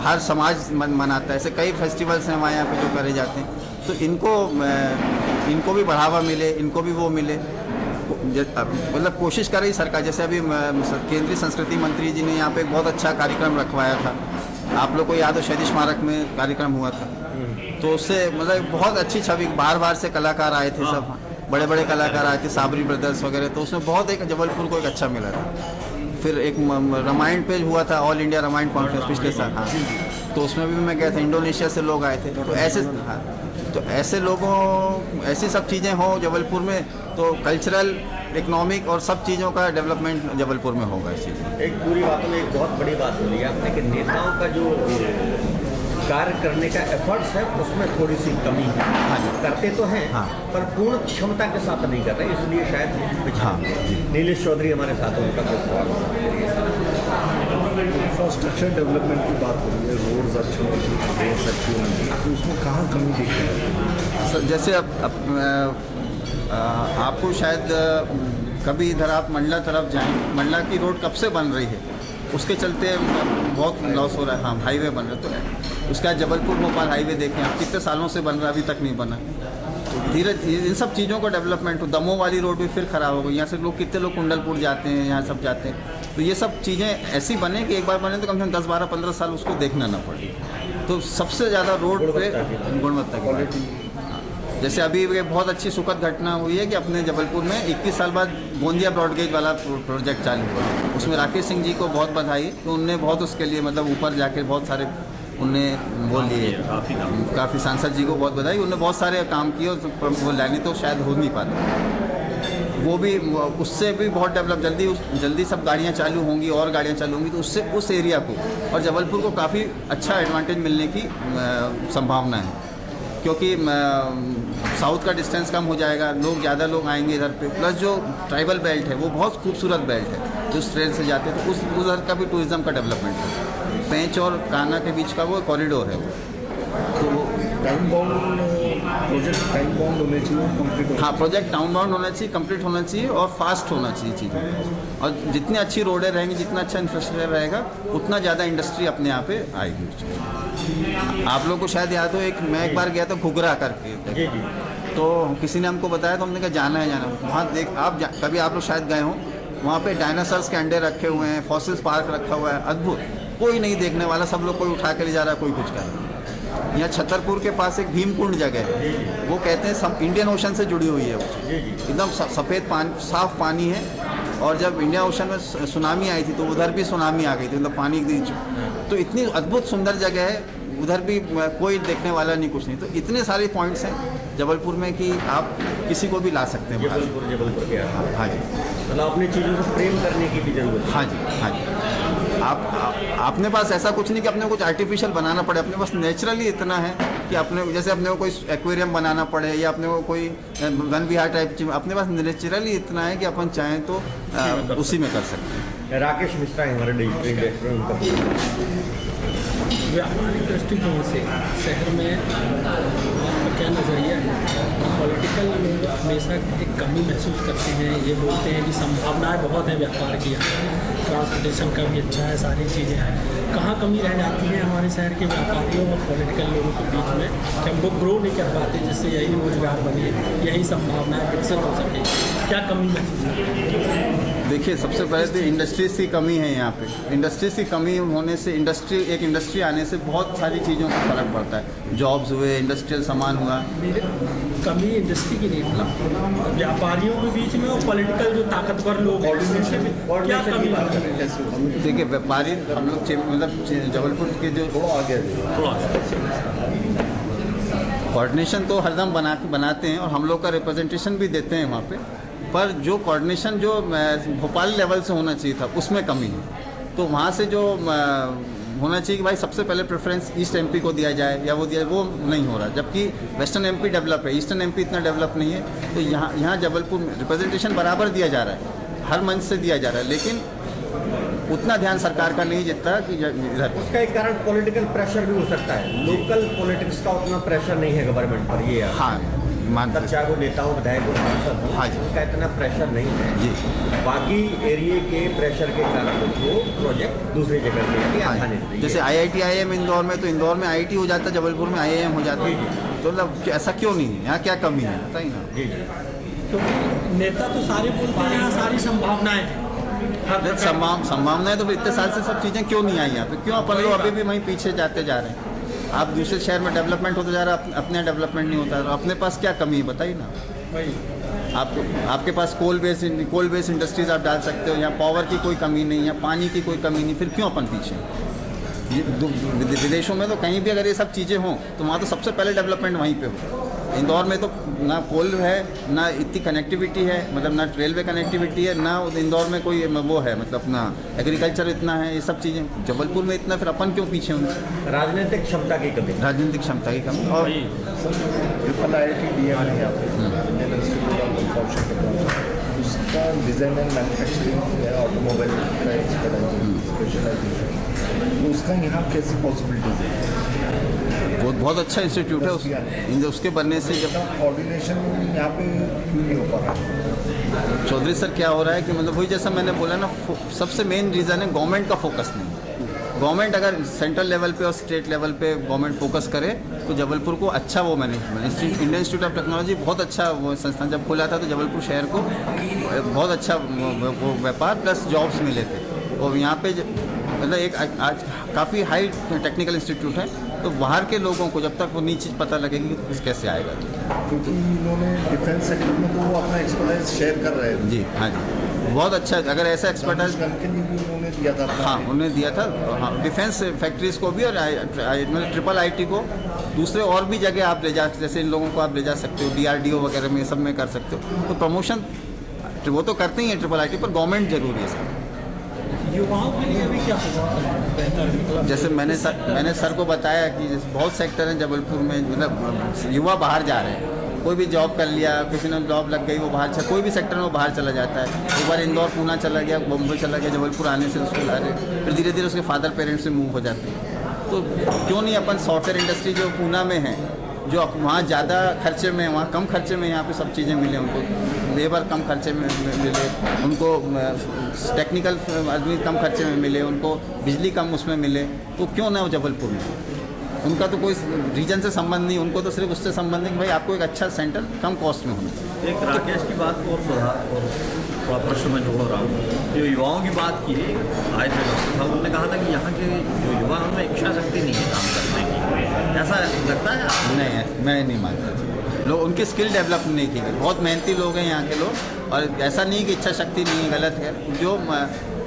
हर समाज मनाता है, ऐसे कई फेस्टिवल्स हैं हमारे यहाँ पे जो करे जाते हैं, तो इनको भी बढ़ावा मिले, इनको भी वो मिले, मतलब कोशिश कर रही सरकार। जैसे अभी केंद्रीय संस्कृति मंत्री जी ने यहाँ पे एक बहुत अच्छा कार्यक्रम रखवाया था, आप लोग को याद हो शहीद स्मारक में कार्यक्रम हुआ था, तो उससे मतलब बहुत अच्छी छवि, बाहर से कलाकार आए थे, सब बड़े बड़े कलाकार आए थे, साबरी ब्रदर्स वगैरह, तो उसमें बहुत एक जबलपुर को एक अच्छा मिला था। फिर एक रामायण पे हुआ था, ऑल इंडिया रामायण कॉन्फ्रेंस पिछले साल, हाँ, तो उसमें भी मैं गया था, इंडोनेशिया से लोग आए थे, तो ऐसे लोगों, ऐसी सब चीज़ें हों जबलपुर में तो कल्चरल, इकोनॉमिक और सब चीज़ों का डेवलपमेंट जबलपुर में होगा। इस चीज़ में एक पूरी बातों में एक बहुत बड़ी बात बोली आपने कि नेताओं का जो कार्य करने का एफर्ट्स है उसमें थोड़ी सी कमी है। हाँ जी, करते तो हैं, हाँ, पर पूर्ण क्षमता के साथ नहीं कर रहे, इसलिए शायद पिछड़ा। हाँ जी। नीलेश चौधरी हमारे साथ हैं, उनका इंफ्रास्ट्रक्चर डेवलपमेंट की बात हो रही है, रोड्स अच्छे होंगे, रोड्स अच्छी होंगी, तो उसमें कहाँ कमी देखी है? जैसे आपको शायद कभी इधर आप मंडला तरफ जाएं, मंडला की रोड कब से बन रही है, उसके चलते बहुत लॉस हो रहा है। हाँ, हाईवे बन रहा है, तो उसका जबलपुर भोपाल हाईवे देखें आप, कितने सालों से बन रहा है, अभी तक नहीं बना। तो धीरे इन सब चीज़ों को डेवलपमेंट हो, दमोह वाली रोड भी फिर ख़राब हो गई, यहाँ से लोग कितने लोग कुंडलपुर जाते हैं, यहाँ सब जाते हैं, तो ये सब चीज़ें ऐसी बने कि एक बार बने तो कम से कम 10, 12, 15 साल उसको देखना ना पड़े। तो सबसे ज़्यादा रोड पे गुणवत्ता की बात है। जैसे अभी एक बहुत अच्छी सुखद घटना हुई है कि अपने जबलपुर में 21 साल बाद गोंदिया ब्रॉडगेज वाला प्रोजेक्ट चालू हुआ, उसमें राकेश सिंह जी को बहुत बधाई, तो उनने बहुत उसके लिए मतलब ऊपर जाके बहुत सारे उनने बोल दिए, काफ़ी सांसद जी को बहुत बधाई, उनने बहुत सारे काम किए, वो लाने तो शायद हो नहीं पाता, वो भी उससे भी बहुत डेवलप, जल्दी सब गाड़ियाँ चालू होंगी और गाड़ियाँ चालू होंगी, तो उससे उस एरिया को और जबलपुर को काफ़ी अच्छा एडवांटेज मिलने की संभावना है, क्योंकि साउथ का डिस्टेंस कम हो जाएगा, ज़्यादा लोग आएंगे इधर पे, प्लस जो ट्राइबल बेल्ट है वो बहुत खूबसूरत बेल्ट है, जो ट्रेन से जाते हैं तो उधर का भी टूरिज़्म का डेवलपमेंट है, पेंच और कान्हा के बीच का वो कॉरिडोर है वो, तो time bound project, time bound होने चाहिए, कंप्लीट। हाँ, प्रोजेक्ट टाउन बाउंड होना चाहिए, कंप्लीट होना चाहिए और फास्ट होना चाहिए चीज़ें, और जितनी अच्छी रोडें रहेंगी, जितना अच्छा इंफ्रास्ट्रक्चर रहेगा, उतना ज़्यादा इंडस्ट्री अपने यहाँ पे आएगी। आप लोग को शायद याद हो, मैं एक बार गया था घुघरा करके, तो किसी ने हमको बताया, तो हमने कहा जाना है वहाँ कभी आप लोग शायद गए हों, वहाँ पे डायनासोर्स के अंडे रखे हुए हैं, फॉसिल्स पार्क रखा हुआ है, अद्भुत, कोई नहीं देखने वाला, सब लोग कोई उठा के ले जा रहा है, कोई कुछ कर रहा है। यहाँ छतरपुर के पास एक भीमकुंड जगह है, वो कहते हैं इंडियन ओशन से जुड़ी हुई है, वो एकदम सफ़ेद पानी, साफ पानी है, और जब इंडियन ओशन में सुनामी आई थी तो उधर भी सुनामी आ गई थी, मतलब पानी तो इतनी अद्भुत सुंदर जगह है, उधर भी कोई देखने वाला नहीं, कुछ नहीं, तो इतने सारे पॉइंट्स हैं जबलपुर में कि आप किसी को भी ला सकते हैं। जबलपुर के हाँ जी, मतलब अपनी चीज़ों से प्रेम करने की भी जरूरत है। हाँ जी, हाँ जी, अपने पास ऐसा कुछ नहीं कि अपने कुछ आर्टिफिशियल बनाना पड़े, अपने पास नेचुरली इतना है कि अपने जैसे अपने को कोई एक्वेरियम बनाना पड़े या अपने को कोई वन विहार टाइप चीज, अपने पास नेचुरली इतना है कि अपन चाहें तो उसी में कर सकते हैं। राकेश मिश्रा है हमारे डिजिटल इंडस्ट्री, उनका व्यापारिक दृष्टिकोण से शहर में क्या नज़रिया है? पॉलिटिकल लोग हमेशा एक कमी महसूस करते हैं, ये बोलते हैं कि संभावनाएं बहुत हैं व्यापार की, ट्रांसपोर्टेशन का भी अच्छा है, सारी चीज़ें हैं। कहाँ कमी रह जाती है हमारे शहर के व्यापारियों और पॉलिटिकल लोगों के बीच में कि हम लोग ग्रो नहीं कर पाते, जिससे यही रोजगार बने, यही संभावनाएं विकसित हो सके? क्या कमी महसूस होती है? देखिए, सबसे पहले तो इंडस्ट्रीज़ की कमी है यहाँ पे। इंडस्ट्रीज़ की कमी होने से एक इंडस्ट्री आने से बहुत सारी चीज़ों का फर्क पड़ता है। जॉब्स हुए, इंडस्ट्रियल सामान हुआ। कमी इंडस्ट्री की नहीं, मतलब व्यापारियों के बीच में और पॉलिटिकल जो ताकतवर लोग हैं उनके बीच क्या कमी है? देखिए, व्यापारी हम लोग मतलब जबलपुर के जो कोऑर्डिनेशन तो हरदम बनाते हैं और हम लोग का रिप्रेजेंटेशन भी देते हैं वहाँ पे, पर जो कोऑर्डिनेशन जो भोपाल लेवल से होना चाहिए था उसमें कमी है। तो वहाँ से जो होना चाहिए कि भाई सबसे पहले प्रेफरेंस ईस्ट एमपी को दिया जाए या वो नहीं हो रहा, जबकि वेस्टर्न एमपी डेवलप है, ईस्टर्न एमपी इतना डेवलप नहीं है। तो यहाँ जबलपुर में रिप्रेजेंटेशन बराबर दिया जा रहा है, हर मंच से दिया जा रहा है, लेकिन उतना ध्यान सरकार का नहीं जितना कि इधर। उसका एक कारण पॉलिटिकल प्रेशर भी हो सकता है, लोकल पॉलिटिक्स का उतना प्रेशर नहीं है गवर्नमेंट पर, ये हाँ मानते तब चाहे वो नेता हो, विधायक हो, सांसद हो, हाँ जी। उसका इतना प्रेशर नहीं है जी। बाकी एरिया के प्रेशर के कारण वो प्रोजेक्ट दूसरी जगह पे हाँ, जैसे IIT IIM इंदौर में, तो इंदौर में IIT हो जाता है, जबलपुर में IIM हो जाता है। तो मतलब ऐसा क्यों नहीं है? यहाँ क्या कमी है बताइए ना। जी जी। क्योंकि नेता तो सारे बोलते हैं यहाँ सारी संभावनाएं हैं, हर प्रकार की। संभावनाएं तो इतने साल से सब चीज़ें क्यों नहीं आई यहाँ पे? क्यों अपन लोग अभी भी वहीं पीछे जाते जा रहे हैं? आप दूसरे शहर में डेवलपमेंट होता जा रहा है, अपने यहाँ डेवलपमेंट नहीं होता। अपने पास क्या कमी है बताइए ना। वही आपके पास कोल बेस इंडस्ट्रीज आप डाल सकते हो, यहाँ पावर की कोई कमी नहीं, यहाँ पानी की कोई कमी नहीं, फिर क्यों अपन पीछे? विदेशों में तो कहीं भी अगर ये सब चीज़ें हों तो वहाँ तो सबसे पहले डेवलपमेंट वहीं पे हो। इंदौर में तो ना कोल है, ना इतनी कनेक्टिविटी है, मतलब ना रेलवे कनेक्टिविटी है, ना इंदौर में कोई वो है, मतलब ना एग्रीकल्चर इतना है, ये सब चीज़ें। जबलपुर में इतना, फिर अपन क्यों पीछे उनसे? राजनीतिक क्षमता की कमी, राजनीतिक क्षमता की कमी। और IIT DM है यहाँ पे, Indian institute of information technology, उसका डिज़ाइन एंड मैन्युफैक्चरिंग ऑटोमोबाइल का स्पेशलाइजेशन, तो उसका यहाँ कैसी पॉसिबिलिटीज है? बहुत अच्छा इंस्टीट्यूट है उसके बनने से। जब कोऑर्डिनेशन यहाँ पे क्यों नहीं हो पा रहा? चौधरी सर, क्या हो रहा है कि मतलब वही जैसा मैंने बोला ना, सबसे मेन रीज़न है गवर्नमेंट का फोकस नहीं। गवर्नमेंट अगर सेंट्रल लेवल पे और स्टेट लेवल पे गवर्नमेंट फोकस करे तो जबलपुर को अच्छा वो management. Indian institute of technology बहुत अच्छा वो संस्थान जब खुला था, तो जबलपुर शहर को बहुत अच्छा वो व्यापार प्लस जॉब्स मिले थे। और यहाँ पे मतलब एक आज काफ़ी हाई टेक्निकल इंस्टीट्यूट है, तो बाहर के लोगों को जब तक वो नीचे पता लगेगी कि कैसे आएगा। क्योंकि इन्होंने डिफेंस सेक्टर में तो वो अपना एक्सपर्टाइज शेयर कर रहे हैं। जी हाँ जी, बहुत अच्छा। अगर ऐसा एक्सपर्टाइज के लिए भी उन्होंने दिया था। हाँ, उन्होंने दिया था। हाँ, डिफेंस फैक्ट्रीज़ को भी और मतलब ट्रिपल IIT को दूसरे और भी जगह आप ले जा, जैसे इन लोगों को आप ले जा सकते हो, DRDO वगैरह में, सब में कर सकते हो। तो प्रमोशन वो तो करते ही हैं ट्रिपल IIT, पर गवर्नमेंट जरूरी है सर। युवाओं के लिए भी क्या बेहतर, मतलब जैसे मैंने सर को बताया कि बहुत सेक्टर हैं जबलपुर में, मतलब युवा बाहर जा रहे हैं। कोई भी जॉब कर लिया, किसी ने जॉब लग गई, वो बाहर कोई भी सेक्टर में वो बाहर चला जाता है। एक बार इंदौर पूना चला गया, बम्बई चला गया, जबलपुर आने से उसको ला रहे, फिर धीरे धीरे उसके फादर पेरेंट्स से मूव हो जाते हैं। तो क्यों नहीं अपन सॉफ्टवेयर इंडस्ट्री जो पूना में है, जो वहाँ ज़्यादा खर्चे में, वहाँ कम खर्चे में यहाँ पे सब चीज़ें मिले उनको, लेबर कम खर्चे में मिले उनको, टेक्निकल आदमी कम खर्चे में मिले उनको, बिजली कम उसमें मिले, तो क्यों ना हो जबलपुर में? उनका तो कोई रीजन से संबंध नहीं, उनको तो सिर्फ उससे संबंध है कि भाई आपको एक अच्छा सेंटर कम कॉस्ट में होना चाहिए। एक राकेश की बात को और थोड़ा प्रश्न में जोड़ रहा हूँ, जो युवाओं की बात की है, आए थे डॉक्टर साहब, उन्होंने कहा था कि यहाँ के जो युवा हैं उनमें इच्छा शक्ति नहीं है काम करने की, ऐसा लगता है? नहीं, मैं नहीं मानता। लोग उनकी स्किल डेवलप नहीं की गई, बहुत मेहनती लोग हैं यहाँ के लोग, और ऐसा नहीं कि इच्छा शक्ति नहीं है, गलत है। जो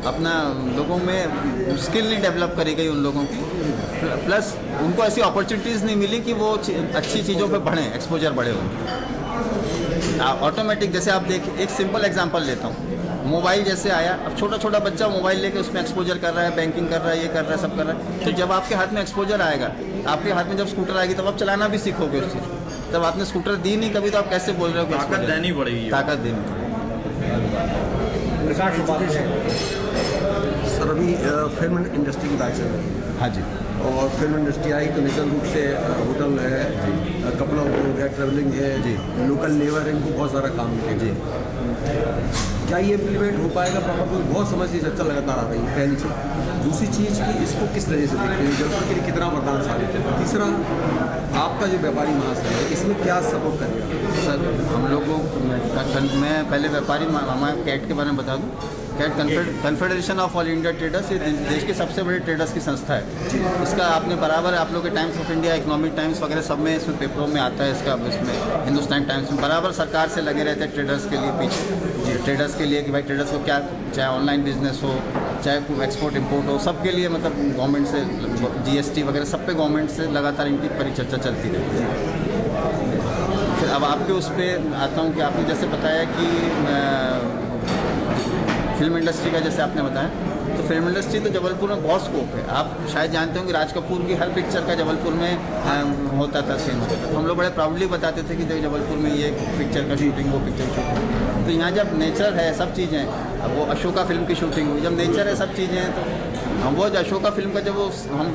अपना लोगों में स्किल नहीं डेवलप करी गई उन लोगों की, प्लस उनको ऐसी अपॉर्चुनिटीज़ नहीं मिली कि वो अच्छी चीज़ों पे बढ़ें, एक्सपोजर बढ़े उनकी। ऑटोमेटिक, जैसे आप देखिए, एक सिंपल एग्जांपल लेता हूँ, मोबाइल जैसे आया, अब छोटा छोटा बच्चा मोबाइल लेके उसमें एक्सपोजर कर रहा है, बैंकिंग कर रहा है, ये कर रहा है, सब कर रहा है। तो जब आपके हाथ में एक्सपोजर आएगा, आपके हाथ में जब स्कूटर आएगी, तब आप चलाना भी सीखोगे उस चीज़। तब आपने स्कूटर दी नहीं कभी, तो आप कैसे बोल रहे हो? ताकत देनी पड़ेगी, ताकत देनी पड़ेगी। प्रकाश बात है सर, अभी फिल्म इंडस्ट्री की बात चल रही है हाँ जी। और फिल्म इंडस्ट्री आई तो निश्चित रूप से होटल है, कपड़ा हो गया, ट्रैवलिंग है, लोकल लेबर है, इनको बहुत सारा काम मिलेगा। क्या ये इम्प्लीमेंट हो पाएगा प्रॉपर? कोई बहुत समझ नहीं चर्चा लगातार आ रही है, पहली चीज़। दूसरी चीज़ कि इसको किस तरह से देखते हैं, जबलपुर के लिए कितना वरदान साबित है। तीसरा, आपका जो व्यापारी महासंघ है इसमें क्या सपोर्ट करेगा? सर हम लोगों को मैं पहले व्यापारी हमारे कैट के बारे में बता दूं। CAIT confederation of all India traders, ये देश के सबसे बड़े ट्रेडर्स की संस्था है। इसका आपने बराबर आप लोग के times of India, economic times वगैरह सब में इसमें पेपरों में आता है। इसका इसमें हिंदुस्तान टाइम्स में बराबर सरकार से लगे रहते हैं ट्रेडर्स के लिए, पीछे ट्रेडर्स के लिए कि भाई ट्रेडर्स को क्या, चाहे ऑनलाइन बिजनेस हो, चाहे एक्सपोर्ट इम्पोर्ट हो, सबके लिए मतलब गवर्नमेंट से GST वगैरह सब पे गवर्नमेंट से लगातार इनकी परिचर्चा चलती रहती है। फिर अब आपके उस पर आता हूँ कि आपने जैसे बताया कि फिल्म इंडस्ट्री का जैसे आपने बताया, तो फिल्म इंडस्ट्री तो जबलपुर में बहुत स्कोप है। आप शायद जानते हो कि राज कपूर की हर पिक्चर का जबलपुर में होता था, सीन होता था। तो हम लोग बड़े प्राउडली बताते थे कि जब जबलपुर में ये पिक्चर का शूटिंग, वो पिक्चर शूटिंग। तो यहाँ जब नेचर है, सब चीज़ें, अब वो अशोका फिल्म की शूटिंग हुई, जब नेचर है, सब चीज़ें हैं, तो हम वो अशोका फिल्म का जब वो हम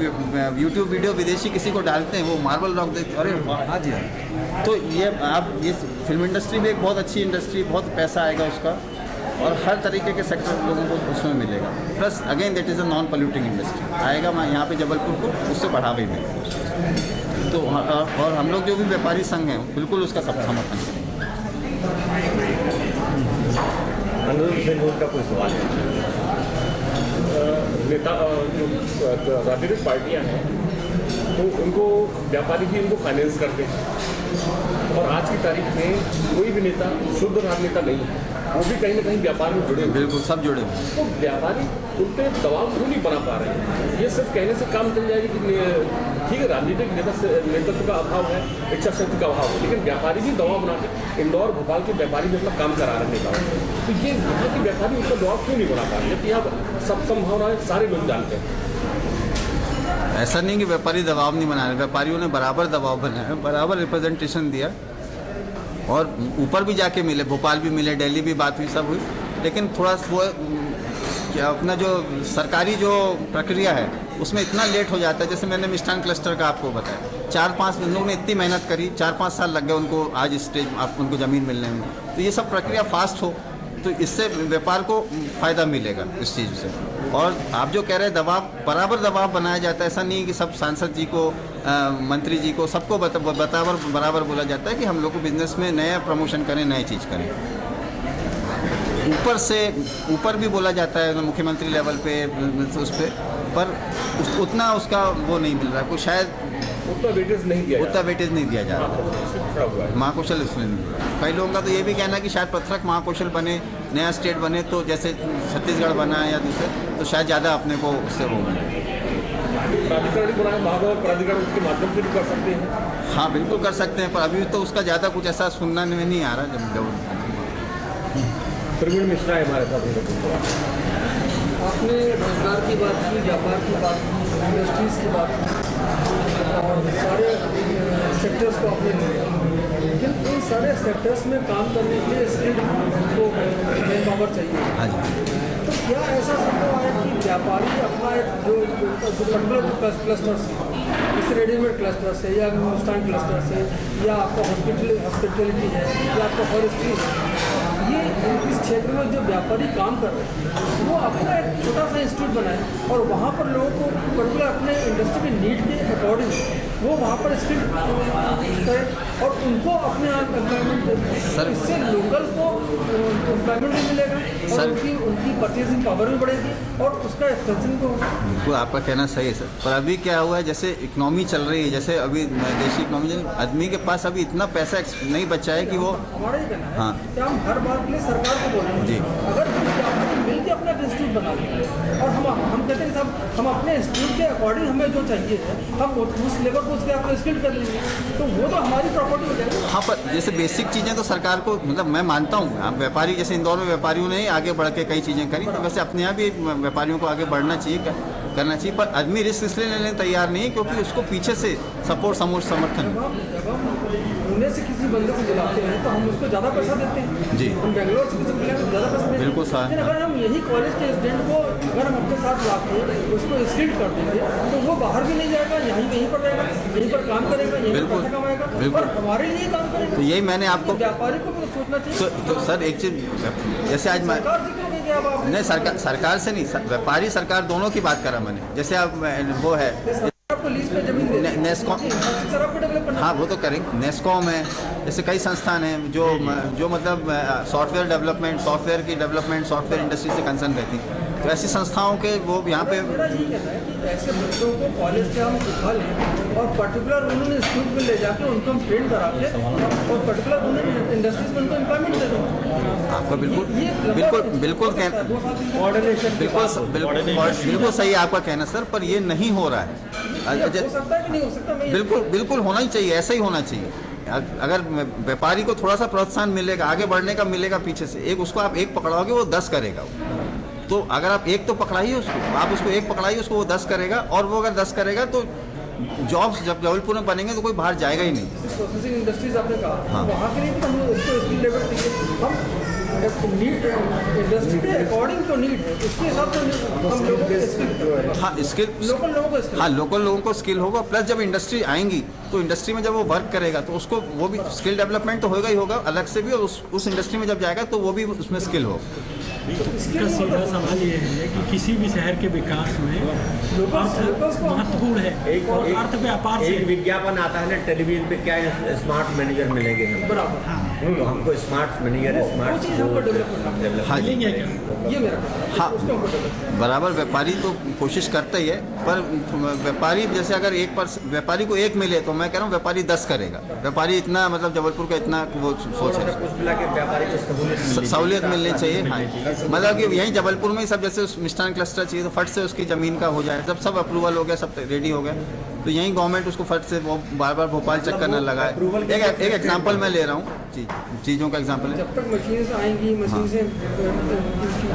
यूट्यूब वीडियो विदेशी किसी को डालते हैं, वो मार्बल रॉक देखते, अरे हाँ जी हाँ। तो ये आप ये फिल्म इंडस्ट्री भी एक बहुत अच्छी इंडस्ट्री, बहुत पैसा आएगा उसका, और हर तरीके के सेक्टर लोगों को उसमें मिलेगा। Plus again that is a non polluting industry आएगा यहाँ पे जबलपुर को, उससे बढ़ावा ही मिलेगा। तो और हम लोग जो भी व्यापारी संघ हैं बिल्कुल उसका सब समर्थन करेंगे। अनुरोध से नोट का कोई सवाल है? नेता जो राजनीतिक पार्टियां हैं तो उनको व्यापारी भी उनको फाइनेंस करते हैं, और आज की तारीख में कोई भी नेता शुद्ध राजनेता नहीं है, वो भी कहीं ना कहीं व्यापार में जुड़े हुए। बिल्कुल सब जुड़े हुए। तो व्यापारी उन पर दबाव क्यों नहीं बना पा रहे हैं? ये सिर्फ कहने से काम चल जाएगी कि ठीक है राजनीतिक नेतृत्व का अभाव है, इच्छा शक्ति का अभाव है, लेकिन व्यापारी भी दबाव बना के इंदौर भोपाल के व्यापारी भी अपना काम करा रहे हैं। तो ये मतलब कि व्यापारी उनका दबाव क्यों नहीं बना पा रहे? जबकि यहाँ सब संभावनाएं सारे लोग जानते हैं। ऐसा नहीं कि व्यापारी दबाव नहीं बना रहे, व्यापारियों ने बराबर दबाव बनाया, बराबर रिप्रेजेंटेशन दिया, और ऊपर भी जाके मिले, भोपाल भी मिले, दिल्ली भी बात हुई, सब हुई। लेकिन थोड़ा वो क्या अपना जो सरकारी जो प्रक्रिया है उसमें इतना लेट हो जाता है। जैसे मैंने मिष्ठान क्लस्टर का आपको बताया, 4-5 लोगों ने इतनी मेहनत करी, 4-5 साल लग गए उनको आज स्टेज आप उनको ज़मीन मिलने में। तो ये सब प्रक्रिया फास्ट हो तो इससे व्यापार को फ़ायदा मिलेगा इस चीज़ से। और आप जो कह रहे हैं दबाव, बराबर दबाव बनाया जाता है। ऐसा नहीं है कि सब सांसद जी को, मंत्री जी को, सबको बराबर बोला जाता है कि हम लोग को बिजनेस में नया प्रमोशन करें, नई चीज़ करें। ऊपर से ऊपर भी बोला जाता है मुख्यमंत्री लेवल पे, उस पर उतना उसका वो नहीं मिल रहा, कोई शायद उतना वेटेज नहीं दिया जा रहा। महाकौशल इसलिए नहीं। कई लोगों का तो ये भी कहना है कि शायद पत्रक महाकौशल बने, नया स्टेट बने, तो जैसे छत्तीसगढ़ बना या दूसरे, तो शायद ज़्यादा अपने को उससे वो मिले। प्राधिकरण उसके माध्यम से भी कर सकते हैं। हाँ बिल्कुल कर सकते हैं, पर अभी तो उसका ज़्यादा कुछ ऐसा सुनना में नहीं आ रहा। जब प्रवीण मिश्रा है हमारे साथ। आपने रोजगार की बात की, व्यापार की बात की, इंडस्ट्रीज़ की बात की, और सारे सेक्टर्स को आपने लिया, लेकिन इन सारे सेक्टर्स में काम करने के लिए स्किल्ड को मैन पावर चाहिए। हाँ जी। तो क्या ऐसा संभव है कि व्यापारी अपना एक जो पर्टिकुलर क्लस्टर से, जैसे रेडीमेड क्लस्टर से या हिंदुस्तान क्लस्टर से, या आपका हॉस्पिटलिटी है, या आपका फॉरेस्ट्री है, ये इस क्षेत्र में जो व्यापारी काम कर रहे हैं वो अपना एक छोटा सा इंस्टीट्यूट बनाए और वहाँ पर लोगों को पर्टिकुलर अपने इंडस्ट्री की नीड के अकॉर्डिंग वो वहाँ पर स्किल करें और उनको अपने आप एम्प्लॉयमेंट दें। सर, इससे लोकल को एम्प्लॉयमेंट भी मिलेगा और उनकी परचेजिंग पावर भी बढ़ेगी और उसका एक्सपेंशन भी होगा। बिल्कुल आपका कहना सही है सर, पर अभी क्या हुआ है, जैसे इकोनॉमी चल रही है, जैसे अभी देशी इकोनॉमी, आदमी के पास अभी इतना पैसा नहीं बचा है कि वो, हमारा ही कहना है हाँ कि हम हर बात के लिए सरकार को बोल रहे हैं जी, अगर मिल के अपना इंस्टीट्यूट बना लें और हम कहते हैं साहब हम अपने इंस्टीट्यूट के अकॉर्डिंग हमें जो चाहिए है हम उस लेवल को उसके अपने स्किल कर लेंगे तो वो तो हमारी प्रॉपर्टी हो जाएगी। हाँ, पर जैसे बेसिक चीज़ें तो सरकार को, मतलब मैं मानता हूँ आप व्यापारी, जैसे इंदौर में व्यापारियों ने आगे बढ़ के कई चीज़ें करी, तो वैसे अपने यहाँ भी व्यापारियों को आगे बढ़ना चाहिए। करना चाहिए, पर आदमी रिस्क इसलिए लेने तैयार नहीं है क्योंकि उसको पीछे से सपोर्ट समर्थन जब हम पुणे से किसी बंदे को बुलाते हैं तो हम उसको ज़्यादा पैसा देते हैं जी। हम बेंगलोर से किसी को बुलाते हैं ज़्यादा पैसा देते हैं। बिल्कुल सर। लेकिन अगर हम यही कॉलेज के स्टूडेंट को अगर हम अपने साथ लाके उसको स्किल्ड कर देंगे तो वो बाहर भी नहीं जाएगा, यहीं पर रहेगा, यहीं पर काम करेगा, यहीं पर बिल्कुल, पैसा कमाएगा बिल्कुल। और हमारे लिए काम करेगा। तो यही मैंने आपको व्यापारी को भी सोचना चाहिए। तो सर एक चीज जैसे आज मैं सरकार से क्यों नहीं किया आप? नहीं सरकार से नहीं, व्यापारी सरकार दोनों की बात करा मैंने। जैसे आप वो है आपको लीज पे जमीन दे दें। नेस्कॉम, इंफ्रास्ट्रक्चर आपको डेवलप करना हाँ वो तो करेंगे। नेस्कॉम है, जैसे कई संस्थान हैं जो मतलब सॉफ्टवेयर डेवलपमेंट, सॉफ्टवेयर की डेवलपमेंट, सॉफ्टवेयर इंडस्ट्री से कंसर्न रहती हैं। तो ऐसी संस्थाओं के वो यहाँ पे मेरा ये कहना है कि ऐसे बच्चों को कॉलेज से हम उठा लें और पर्टिकुलर उन्होंने इंस्टीट्यूट में ले जाके उनको हम ट्रेन करा के और पर्टिकुलर उन्हें इंडस्ट्रीज में उनको एम्प्लॉयमेंट दे दें। आपका बिल्कुल कहना, बिल्कुल सही है आपका कहना सर, पर ये नहीं हो रहा है। हो सकता है कि नहीं हो सकता, मैं बिल्कुल होना ही चाहिए, ऐसा ही होना चाहिए। अगर व्यापारी को थोड़ा सा प्रोत्साहन मिलेगा, आगे बढ़ने का मिलेगा पीछे से, एक उसको आप एक पकड़ाओगे वो 10 करेगा। तो अगर आप एक तो पकड़ाइए उसको, आप उसको एक पकड़ाइए उसको, वो 10 करेगा, और वो अगर 10 करेगा तो जॉब्स जब जबलपुर में बनेंगे तो कोई बाहर जाएगा ही नहीं। प्रोसेसिंग इंडस्ट्रीज आपने कहा, हाँ। वहाँ के लिए भी हम उसको स्किल लेवल चाहिए। हम नीड इंडस्ट्री के अकॉर्डिंग जो नीड है उसके हिसाब से हम लोगों को स्किल, हाँ स्किल, लोकल लोगों को स्किल, हाँ लोकल लोगों को स्किल होगा। प्लस जब इंडस्ट्री आएंगी तो इंडस्ट्री में जब वो वर्क करेगा तो उसको वो भी स्किल डेवलपमेंट तो होगा ही होगा अलग से भी, और उस इंडस्ट्री में जब जाएगा तो वो भी उसमें स्किल होगा। इसका सीधा सवाल ये है कि किसी भी शहर के विकास में अर्थ महत्वपूर्ण है और अर्थ व्यापार से एक विज्ञापन आता है ना टेलीविजन पे, क्या स्मार्ट मैनेजर मिलेंगे हम, बराबर तो हमको स्मार्ट मैनेजर, वो स्मार्ट चीज़ हमको डेवलप करना हाँ जी, मिलेंगे क्या? ये मेरा हाँ उसको हमको डेवलप बराबर। व्यापारी तो कोशिश करता ही है, पर व्यापारी जैसे अगर व्यापारी को एक मिले तो मैं कह रहा हूँ व्यापारी 10 करेगा। व्यापारी इतना मतलब जबलपुर का इतना वो सोच है, कुछ मिला के व्यापारी को सहूलियत मिलनी चाहिए। हाँ मतलब कि यहीं जबलपुर में ही सब, जैसे मिष्ठान क्लस्टर चाहिए तो फट से उसकी ज़मीन का हो जाए, जब सब अप्रूवल हो गया, सब रेडी हो गया, तो यहीं गवर्नमेंट उसको फट से वो बार बार भोपाल चक्कर न लगाए। एक एग्जांपल मैं ले रहा हूँ, चीज़ों का एग्जांपल है। जब तक मशीन आएंगी, मशीन से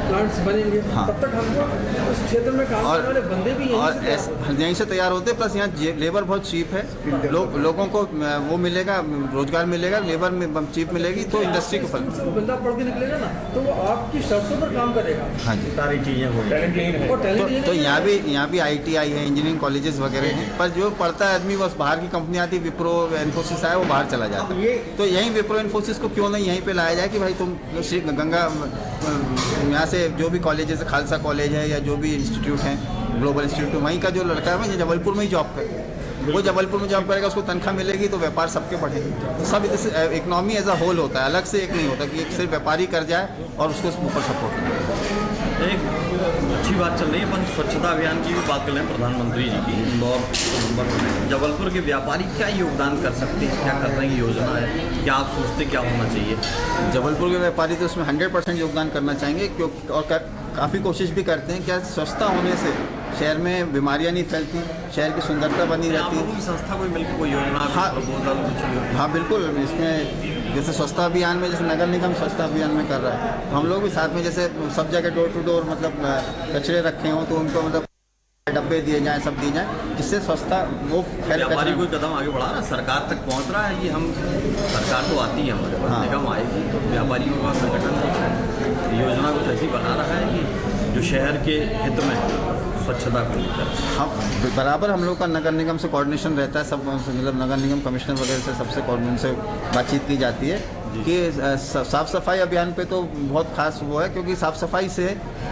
प्लांट्स बनेंगे, हाँ। तब तक हमको उस क्षेत्र में काम करने वाले बंदे भी यहीं से तैयार होते हैं। प्लस यहाँ लेबर बहुत चीप है, लोगों को वो मिलेगा, रोजगार मिलेगा, लेबर में चीप मिलेगी, तो इंडस्ट्री को फल। वो बंदा पढ़ के निकलेगा ना तो वो आपकी शर्तों पर काम करेगा। हाँ जी, सारी चीजें हो जाएंगी। और टैलेंट तो यहाँ भी ITI है, इंजीनियरिंग कॉलेजेस वगैरह हैं, पर जो पढ़ता है आदमी बस बाहर की कंपनी आती, विप्रो इन्फोसिस आए, वो बाहर चला जाता है। तो यहीं विप्रो इन्फोसिस को क्यों नहीं यहीं पे लाया जाए कि भाई तुम श्री गंगा यहाँ से जो भी कॉलेज है, खालसा कॉलेज है या जो भी इंस्टीट्यूट हैं, ग्लोबल इंस्टीट्यूट, वहीं का जो लड़का है वो जबलपुर में ही जॉब करे, वो जबलपुर में जॉब करेगा, उसको तनख्वाह मिलेगी तो व्यापार सबके बढ़ेगी। सब इकोनॉमी एज अ होल होता है, अलग से एक नहीं होता कि एक सिर्फ व्यापारी कर जाए और उसको ऊपर सपोर्ट मिले। एक अच्छी बात चल रही है, अपन स्वच्छता अभियान की भी बात कर रहे हैं प्रधानमंत्री जी की। इंदौर नंबर में जबलपुर के व्यापारी क्या योगदान कर सकते हैं, क्या करने की योजना है, क्या आप सोचते क्या होना चाहिए? जबलपुर के व्यापारी तो उसमें 100% योगदान करना चाहेंगे, क्योंकि और काफ़ी कोशिश भी करते हैं। क्या स्वच्छता होने से शहर में बीमारियां नहीं फैलती, शहर की सुंदरता बनी रहती है। की संस्था कोई मिलकर कोई योजना, हाँ प्रपोजल कुछ? हाँ बिल्कुल, इसमें जैसे स्वच्छता अभियान में, जैसे नगर निगम स्वच्छता अभियान में कर रहा है, तो हम लोग भी साथ में जैसे सब जगह डोर टू डोर मतलब कचरे रखे हों तो उनको मतलब डब्बे दिए जाएं, सब दिए जाएं, जिससे स्वच्छता वो व्यापारी कोई कदम आगे बढ़ा रहा है, सरकार तक पहुंच रहा है? ये हम सरकार तो आती है हमारे पास, निगम आएगी तो व्यापारियों का संगठन कुछ योजना कुछ ऐसी बना रहा है कि जो शहर के हित में स्वच्छता को लेकर? हाँ बराबर हम लोग का नगर निगम से कोऑर्डिनेशन रहता है, सब मतलब नगर निगम कमिश्नर वगैरह से सबसे उनसे बातचीत की जाती है कि साफ़ सफाई अभियान पे तो बहुत खास वो है, क्योंकि साफ़ सफाई से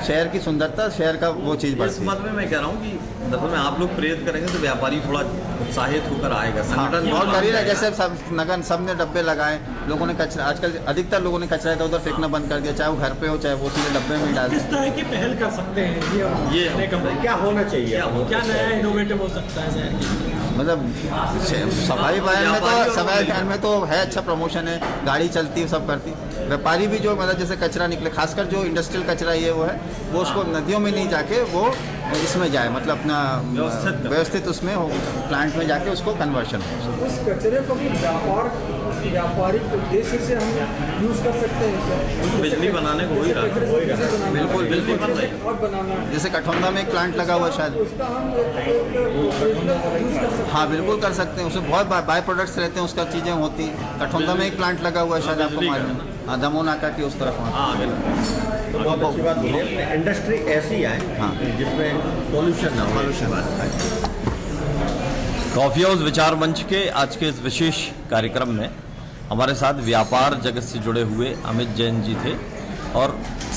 शहर की सुंदरता, शहर का वो चीज़ बढ़ती है। इस मत में मैं कह रहा हूँ कि दरअसल में आप लोग प्रेरित करेंगे तो व्यापारी थोड़ा उत्साहित होकर आएगा। संगठन बहुत करी रहा है, जैसे सब ने डब्बे लगाए, लोगों ने कचरा, आजकल अधिकतर लोगों ने कचरा इधर उधर फेंकना बंद कर दिया, चाहे वो घर पे हो चाहे वो चीज़ें डब्बे में डाल। किस तरह की पहल कर सकते हैं ये क्या होना चाहिए, क्या नया इनोवेटिव हो सकता है शहर की? मतलब सफाई अभियान में तो है, अच्छा प्रमोशन है, गाड़ी चलती है, सब करती। व्यापारी भी जो मतलब जैसे कचरा निकले, खासकर जो इंडस्ट्रियल कचरा ये वो है, वो उसको नदियों में नहीं जाके वो इसमें जाए, मतलब अपना व्यवस्थित उसमें हो, प्लांट में जाके उसको कन्वर्शन हो। उस कचरे को भी व्यापार व्यापारिक उद्देश्य से हम यूज़ कर सकते हैं क्या? बिजली बनाने को हो ही रहा है। बिल्कुल बिल्कुल बन रही और बनाना है जैसे कठौंधा में एक प्लांट लगा हुआ है शायद, उसका हम यूज़ कर सकते हैं। हाँ बिल्कुल कर सकते हैं, उसमें बहुत बाय प्रोडक्ट्स रहते हैं, उसका चीज़ें होती। कठौंधा में एक प्लांट लगा हुआ है शायद, आपको मालूम है? हाँ, दमोह नाका की उस तरफ। हाँ आगे तो बहुत अच्छी बात बोली है, इंडस्ट्री ऐसी आए हाँ। जिसमें पॉल्यूशन ना हो। कॉफ़ी हाउस विचार मंच के आज के इस विशेष कार्यक्रम में हमारे साथ व्यापार जगत से जुड़े हुए अमित जैन जी थे, और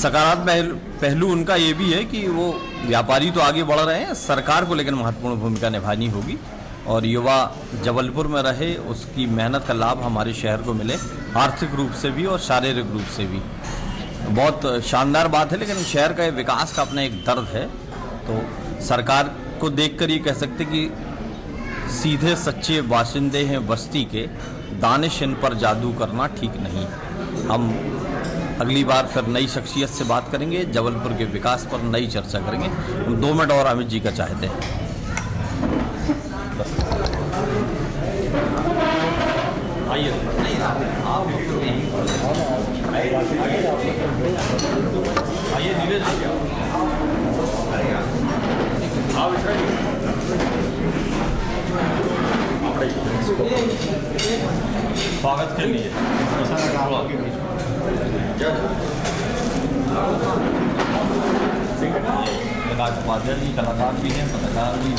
सकारात्मक पहलू उनका ये भी है कि वो व्यापारी तो आगे बढ़ रहे हैं, सरकार को लेकिन महत्वपूर्ण भूमिका निभानी होगी, और युवा जबलपुर में रहे, उसकी मेहनत का लाभ हमारे शहर को मिले, आर्थिक रूप से भी और शारीरिक रूप से भी। बहुत शानदार बात है, लेकिन शहर का विकास का अपना एक दर्द है। तो सरकार को देखकर ये कह सकते कि सीधे सच्चे बाशिंदे हैं बस्ती के, दानिश इन पर जादू करना ठीक नहीं। हम अगली बार फिर नई शख्सियत से बात करेंगे, जबलपुर के विकास पर नई चर्चा करेंगे। हम 2 मिनट और अमित जी का चाहते हैं। आइए आइए नीरज स्वागत के लिए उपाध्याय जी कलाकार भी हैं, पत्रकार भी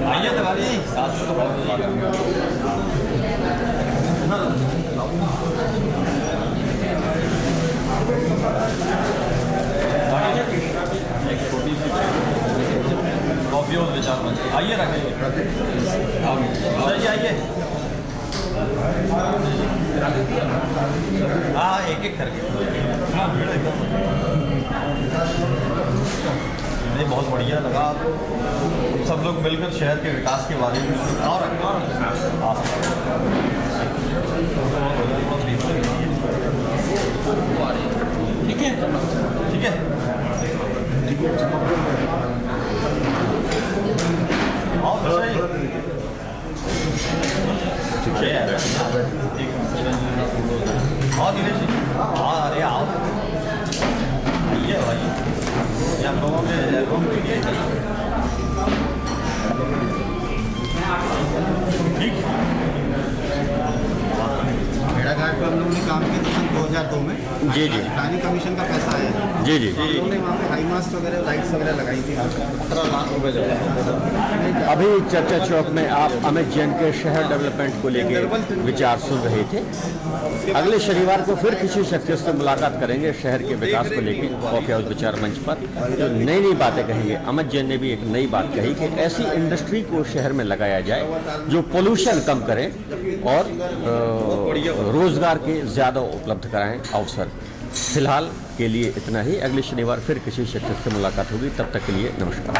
आइए दिवाली साथ में तो बहुत एक छोटी सी कॉफी और विचार मंच आइए रखेंगे। आइए हाँ एक एक करके नहीं, बहुत बढ़िया लगा। सब लोग मिलकर शहर के विकास के बारे में और ठीक है ठीक है और नीरज जी हाँ अरे आओ आइए भाई, हम लोगों के रूम के लिए ठीक। भेड़ाघाट पर हम लोगों ने काम किया था 2002 में। जी जी प्लानिंग कमीशन का पैसा आया। जी जी। हम लोगों ने वहाँ पे हाई मास्ट वगैरह लाइट्स वगैरह लगाई थी। 18 लाख रुपए जब अभी चर्चा चौक में आप अमित जैन के शहर डेवलपमेंट को लेकर विचार सुन रहे थे। अगले शनिवार को फिर किसी शख्सियत से मुलाकात करेंगे शहर के विकास को लेकर कॉफी हाउस विचार मंच पर, जो नई नई बातें कहेंगे। अमित जैन ने भी एक नई बात कही कि ऐसी इंडस्ट्री को शहर में लगाया जाए जो पोल्यूशन कम करे और रोजगार के ज़्यादा उपलब्ध कराएं अवसर। फिलहाल के लिए इतना ही, अगले शनिवार फिर किसी शख्सियत से मुलाकात होगी, तब तक के लिए नमस्कार।